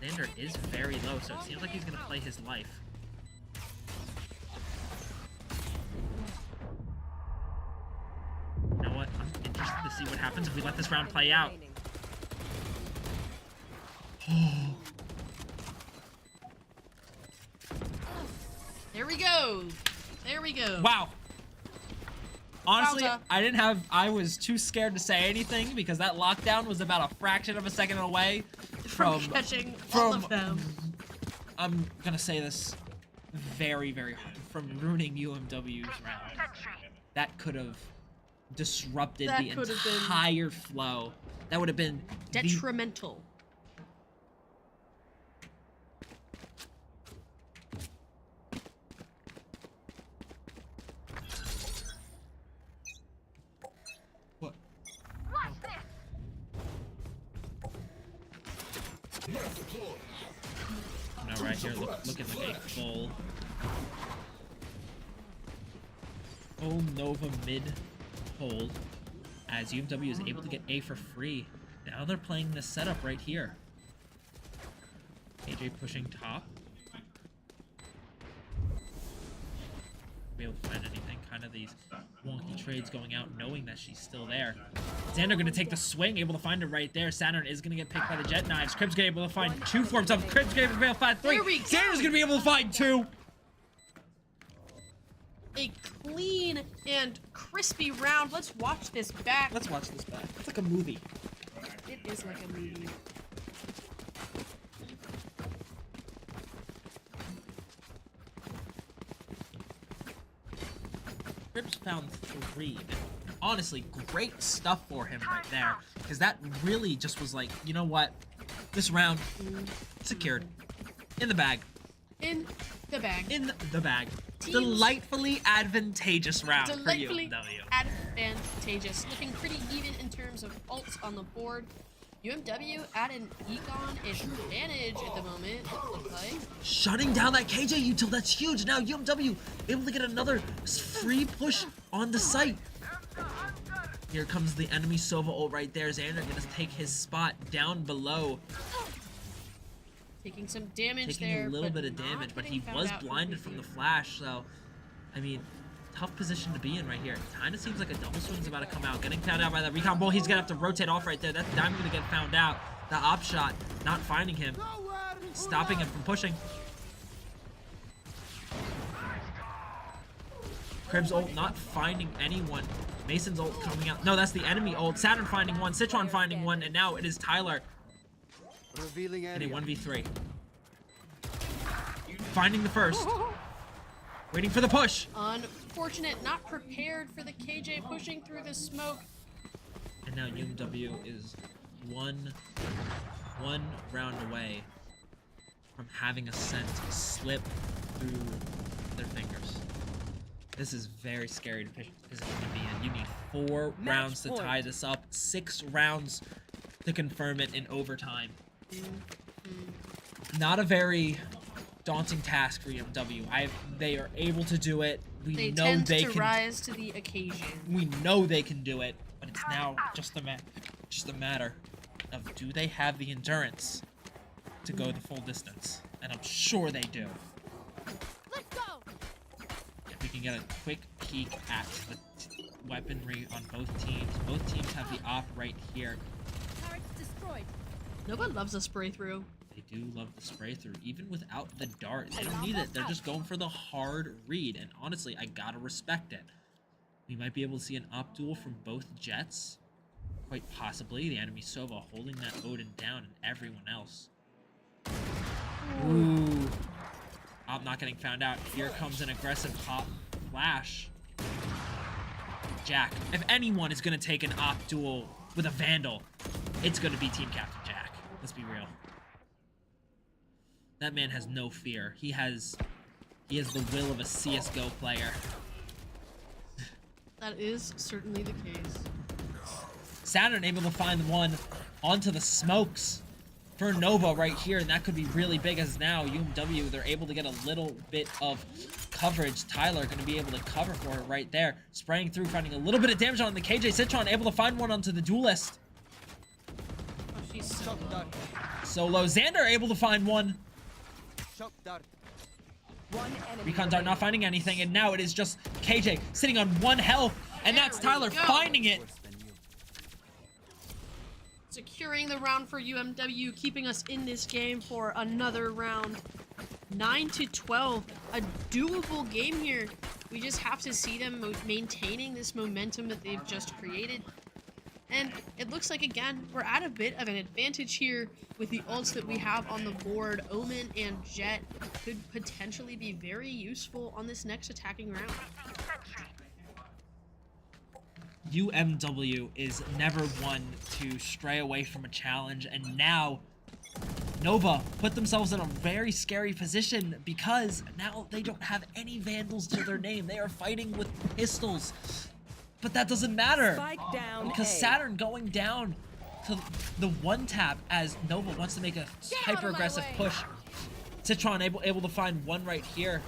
Xander is very low, so it seems like he's going to play his life. You know what? I'm interested to see what happens if we let this round play out. There we go. There we go. Wow. Honestly, Wowza. I was too scared to say anything because that lockdown was about a fraction of a second away From catching all of them. I'm gonna say this very, very hard, from ruining UMW's round. That could have disrupted That the could have been entire flow. That would have been detrimental. What? Now right here, looking like a full Nova mid hold, as UMW is able to get A for free. Now they're playing this setup right here. AJ pushing top. Be able to find anything. Kind of these wonky trades going out, knowing that she's still there. Xander gonna take the swing, able to find her right there. Saturn is gonna get picked by the jet knives. Crib's gonna be able to find 2 forms of. Crib's gonna be able to find 3. There we go. Xander's gonna be able to find 2. A clean and crispy round. Let's watch this back. Let's watch this back. It's like a movie. It is like a movie. Cribs found 3. Honestly, great stuff for him right there. Because that really just was like, you know what? This round, secured. In the bag. In the bag. In the bag. Teams. Delightfully advantageous round Delightfully for UMW. advantageous. Looking pretty even in terms of ults on the board. UMW at an econ advantage at the moment, it looks like. Shutting down that KJ util, that's huge. Now UMW able to get another free push on the site. Here comes the enemy Sova ult right there. Xander gonna take his spot down below. Taking some damage Taking there. a little but bit of not damage, but getting he found was out blinded from the flash, so, I mean, tough position to be in right here. Kind of seems like a double swing's about to come out. Getting found out by that recon bull. He's gonna have to rotate off right there. That Diamond gonna get found out. The op shot not finding him, stopping him from pushing. Crib's ult not finding anyone. Mason's ult coming out. No, that's the enemy ult. Saturn finding one, Citron finding one, and now it is Tyler Revealing in a area. 1v3. Finding the first. Waiting for the push. Unfortunate, not prepared for the KJ pushing through the smoke. And now UMW is one round away from having a scent slip through their fingers. This is very scary to position to be in. You need 4 rounds to tie this up, 6 rounds to confirm it in overtime. Not a very daunting task for UMW. They are able to do it. They know tend they to can. rise to the occasion. We know they can do it, but it's now just a matter of, do they have the endurance to go the full distance, and I'm sure they do. Let's go. If we can get a quick peek at the weaponry on both teams have the op right here. Turrets destroyed. Nova loves a spray through. They do love the spray through, even without the dart. They don't need it. They're just going for the hard read, and honestly, I gotta respect it. We might be able to see an op duel from both jets. Quite possibly. The enemy Sova holding that Odin down and everyone else. Ooh. Op not getting found out. Here comes an aggressive pop flash. Jack. If anyone is going to take an op duel with a Vandal, it's going to be Team Captain Jack. Let's be real. That man has no fear. He has the will of a CSGO player. That is certainly the case. Saturn able to find one onto the smokes for Nova right here, and that could be really big as now UMW, they're able to get a little bit of coverage. Tyler going to be able to cover for it right there. Spraying through, finding a little bit of damage on the KJ Citron, able to find one onto the duelist. Oh, she's so low. Solo Xander able to find one. Shock dart. One enemy. Recon Dart not finding anything, and now it is just KJ sitting on 1 health, and that's There we Tyler go. finding it. Securing the round for UMW, keeping us in this game for another round. 9-12, a doable game here. We just have to see them maintaining this momentum that they've just created. And it looks like, again, we're at a bit of an advantage here with the ults that we have on the board. Omen and Jet could potentially be very useful on this next attacking round. UMW is never one to stray away from a challenge, and now Nova put themselves in a very scary position because now they don't have any Vandals to their name. They are fighting with pistols, but that doesn't matter Spike down because A. Saturn going down to the one tap as Nova wants to make a hyper aggressive way. push. Citron able to find one right here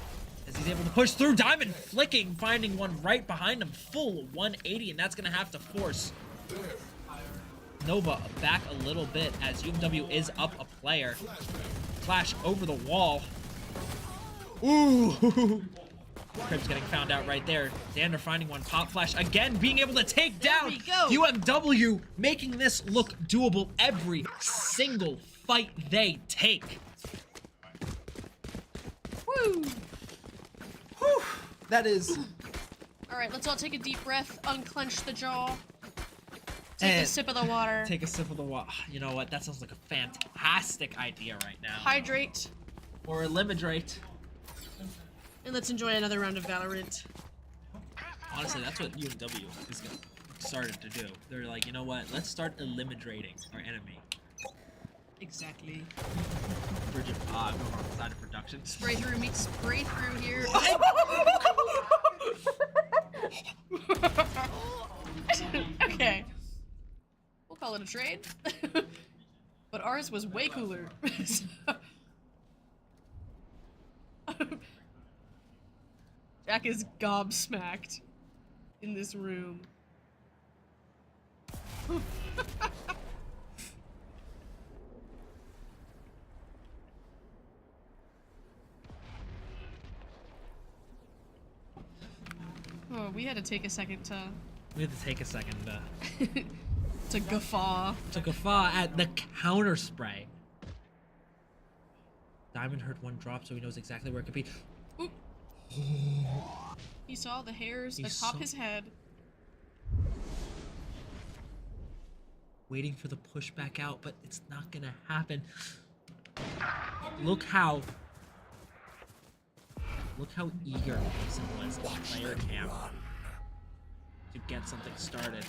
as he's able to push through. Diamond flicking, finding one right behind him, full 180, and that's gonna have to force Nova back a little bit as UMW is up a player. Flash over the wall. Ooh! Crib's getting found out right there. Xander finding one. Pop flash again, being able to take down we go. UMW, making this look doable every single fight they take. Woo! Whew, that is... Alright, let's all take a deep breath, unclench the jaw, take a And sip of the water, take a sip of the water. You know what? That sounds like a fantastic idea right now. hydrate, Or eliminate. and let's enjoy another round of Valorant. Honestly, that's what UMW is started to do. They're like, you know what? Let's start eliminating our enemy. Exactly. Bridget, I'm going on the side of production. Spray through meets spray through here. Okay. We'll call it a trade. But ours was way cooler. Jack is gobsmacked in this room. Oh, we had to take a second to We have to take a second to guffaw. to guffaw at the counter spray. Diamond heard one drop, so he knows exactly where it could be. Oop. He saw the hairs He atop saw- his head. Waiting for the push back out, but it's not gonna happen. Look how eager Simple is on player cam to get something started.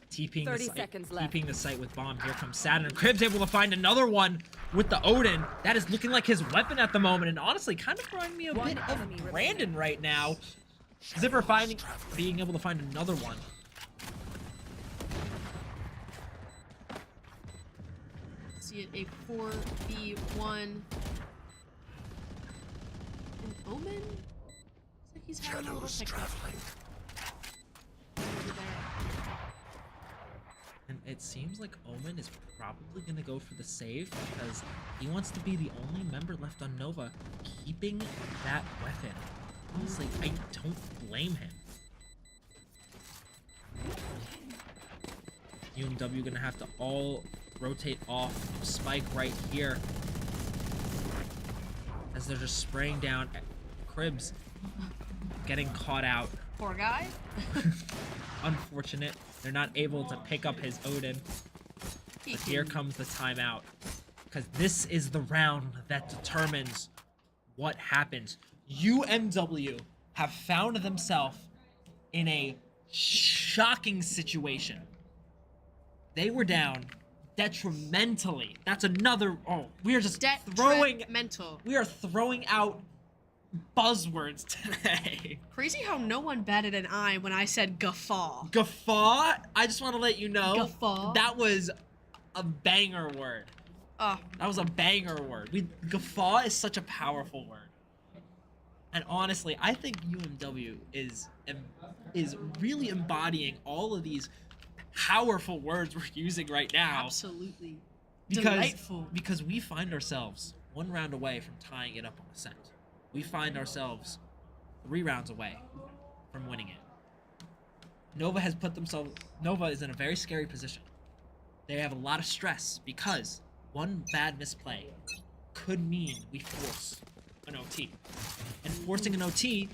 TPing 30 the site, seconds left. TPing the site with bomb. Here comes Saturn. Crib's able to find another one with the Odin. That is looking like his weapon at the moment, and honestly, kind of reminding me a One bit enemy of Brandon right now. Zipper being able to find another one. See it, a 4v1. An Omen? Looks like he's having a little picnic. Over there. And it seems like Omen is probably going to go for the save because he wants to be the only member left on Nova keeping that weapon. Honestly, I don't blame him. UMW going to have to all rotate off Spike right here as they're just spraying down Cribs, getting caught out. Poor guy. Unfortunate. They're not able to pick up his Odin. But here comes the timeout. Because this is the round that determines what happens. UMW have found themselves in a shocking situation. They were down detrimentally. That's another... Oh, we are just throwing... Mental. We are throwing out buzzwords today. Crazy how no one batted an eye when I said guffaw. Guffaw? I just want to let you know. Guffaw? That was a banger word. Oh. That was a banger word. Guffaw is such a powerful word. And honestly, I think UMW is really embodying all of these powerful words we're using right now. Absolutely. Delightful. Because we find ourselves 1 round away from tying it up on Ascent. We find ourselves 3 rounds away from winning it. Nova is in a very scary position. They have a lot of stress because one bad misplay could mean we force an OT. And forcing an OT,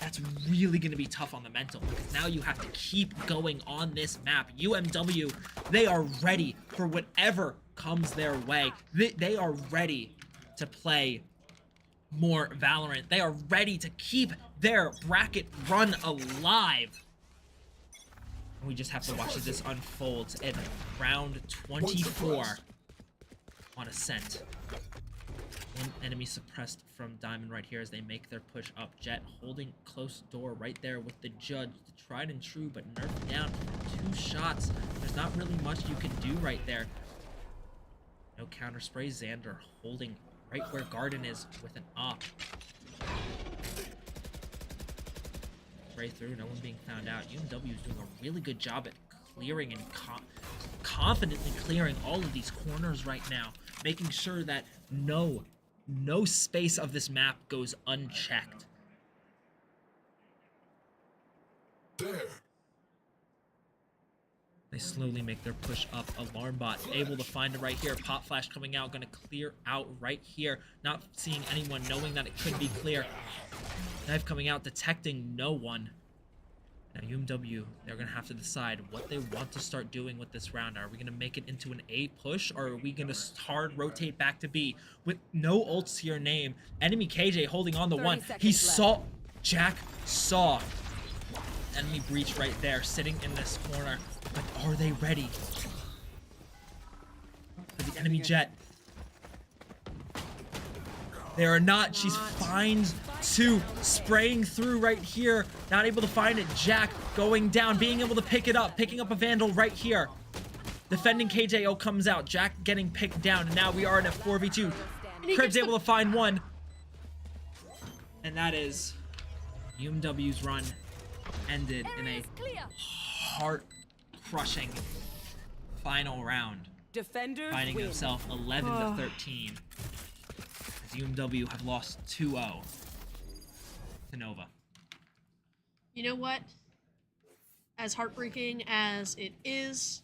that's really going to be tough on the mental. Because now you have to keep going on this map. UMW, they are ready for whatever comes their way. They are ready to play more Valorant. They are ready to keep their bracket run alive. We just have to watch as this unfolds in round 24 on Ascent. One enemy suppressed from Diamond right here as they make their push up. Jet holding close door right there with the Judge. The tried and true, but nerfed down for 2 shots. There's not really much you can do right there. No counter spray. Xander holding right where Garden is with an op. Spray through, no one being found out. UMW is doing a really good job at clearing and confidently clearing all of these corners right now, making sure that no space of this map goes unchecked. They slowly make their push up. Alarm bot able to find it right here. Pop flash coming out, gonna clear out right here. Not seeing anyone, knowing that it could be clear. Knife coming out, detecting no one. Now UMW, they're gonna have to decide what they want to start doing with this round. Are we gonna make it into an A push, or are we gonna hard rotate back to B with no ults to your name? Enemy KJ holding on the 1. He saw, Jack saw enemy breach right there, sitting in this corner. But are they ready for the enemy Jet? They are not. She finds 2, spraying through right here. Not able to find it. Jack going down, being able to pick it up, picking up a Vandal right here. Defending KJO comes out. Jack getting picked down, and now we are in a 4v2. Cribs able to find 1. And that is UMW's run ended in a heart-crushing final round. Defenders finding win. himself 11 to 13. As UMW have lost 2-0 to Nova. You know what? As heartbreaking as it is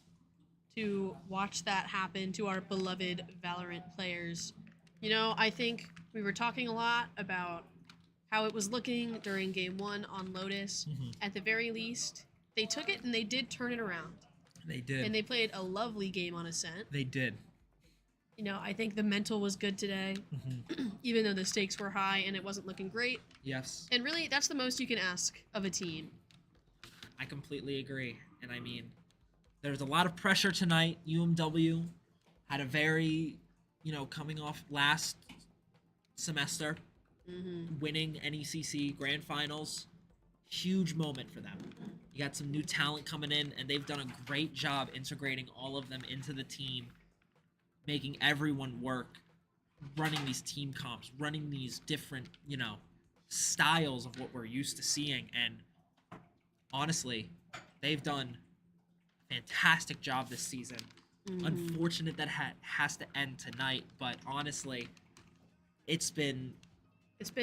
to watch that happen to our beloved Valorant players, you know, I think we were talking a lot about how it was looking during game 1 on Lotus. At the very least, they took it and they did turn it around. They did. And they played a lovely game on Ascent. They did. You know, I think the mental was good today, even though the stakes were high and it wasn't looking great. Yes. And really, that's the most you can ask of a team. I completely agree. And I mean, there's a lot of pressure tonight. UMW had a very, you know, coming off last semester, winning NECC Grand Finals. Huge moment for them. You got some new talent coming in, and they've done a great job integrating all of them into the team, making everyone work, running these team comps, running these different, you know, styles of what we're used to seeing. And honestly, they've done a fantastic job this season. Unfortunate that has to end tonight, but honestly, it's been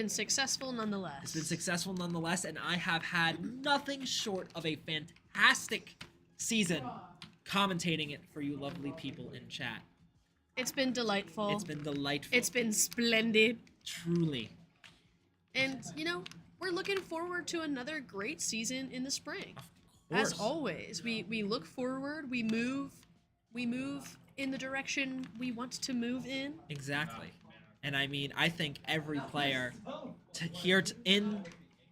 successful nonetheless. It's been successful nonetheless, and I have had nothing short of a fantastic season commentating it for you lovely people in chat. It's been delightful. It's been delightful. It's been splendid. Truly. And, we're looking forward to another great season in the spring. Of course. As always, we look forward, we move in the direction we want to move in. Exactly. And I mean, I think every player here in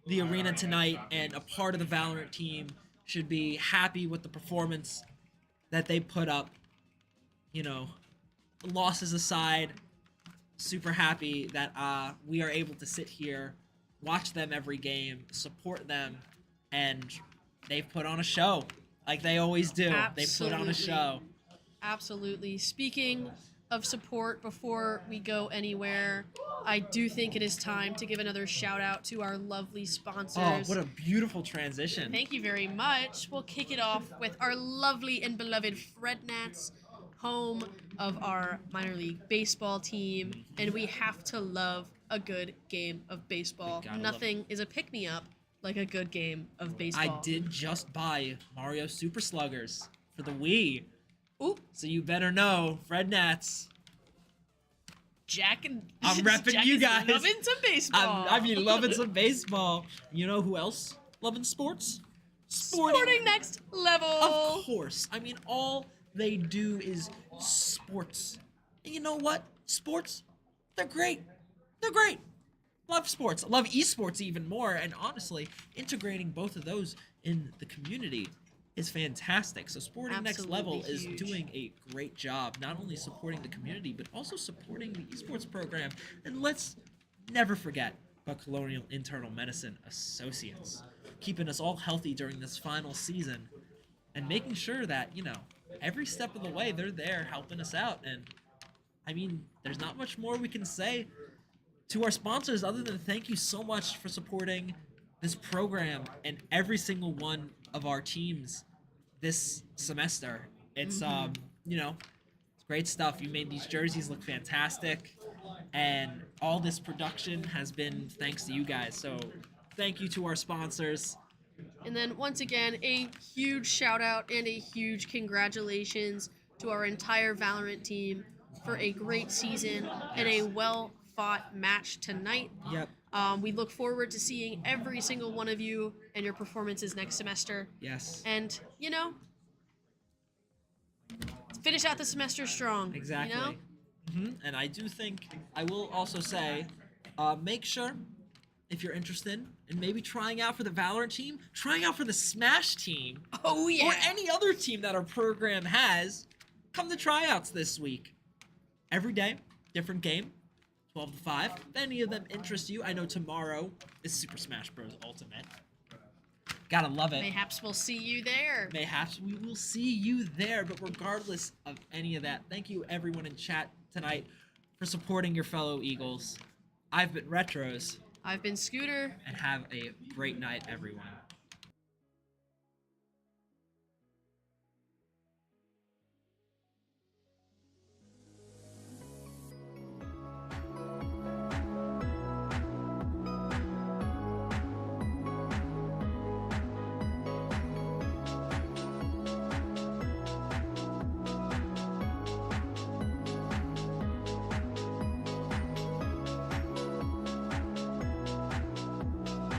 the arena tonight and a part of the Valorant team should be happy with the performance that they put up. Losses aside, super happy that we are able to sit here, watch them every game, support them, and they've put on a show like they always do. They put on a show. Absolutely. Speaking of support, before we go anywhere, I do think it is time to give another shout out to our lovely sponsors. Oh, what a beautiful transition. Thank you very much. We'll kick it off with our lovely and beloved Frednats, home of our minor league baseball team, and we have to love a good game of baseball. Nothing is a pick-me-up like a good game of baseball. I did just buy Mario Super Sluggers for the Wii. Ooh. So you better know, Frednats. I'm repping Jack you is guys. loving some baseball. Loving some baseball. You know who else loving sports? Sporting next level. Of course. I mean, all they do is sports. And you know what? Sports, they're great. They're great. Love sports. Love esports even more. And honestly, integrating both of those in the community is fantastic. So Sporting Next Level is doing a great job, not only supporting the community, but also supporting the esports program. And let's never forget about Colonial Internal Medicine Associates, keeping us all healthy during this final season and making sure that, every step of the way they're there helping us out. And I mean, there's not much more we can say to our sponsors other than thank you so much for supporting this program and every single one of our teams this semester. It's it's great stuff. You made these jerseys look fantastic, and all this production has been thanks to you guys. So thank you to our sponsors. And then once again, a huge shout out and a huge congratulations to our entire Valorant team for a great season and a well fought match tonight. Yep. We look forward to seeing every single one of you and your performances next semester. Yes. And, finish out the semester strong. Exactly. And I do think, I will also say, make sure, if you're interested in maybe trying out for the Valorant team, trying out for the Smash team, Oh, yeah. or any other team that our program has, come to tryouts this week. Every day, different game. 12 to 5. If any of them interest you, I know tomorrow is Super Smash Bros. Ultimate. Gotta love it. Mayhaps we'll see you there. Mayhaps we will see you there, but regardless of any of that, thank you everyone in chat tonight for supporting your fellow Eagles. I've been Retros. I've been Scooter. And have a great night, everyone.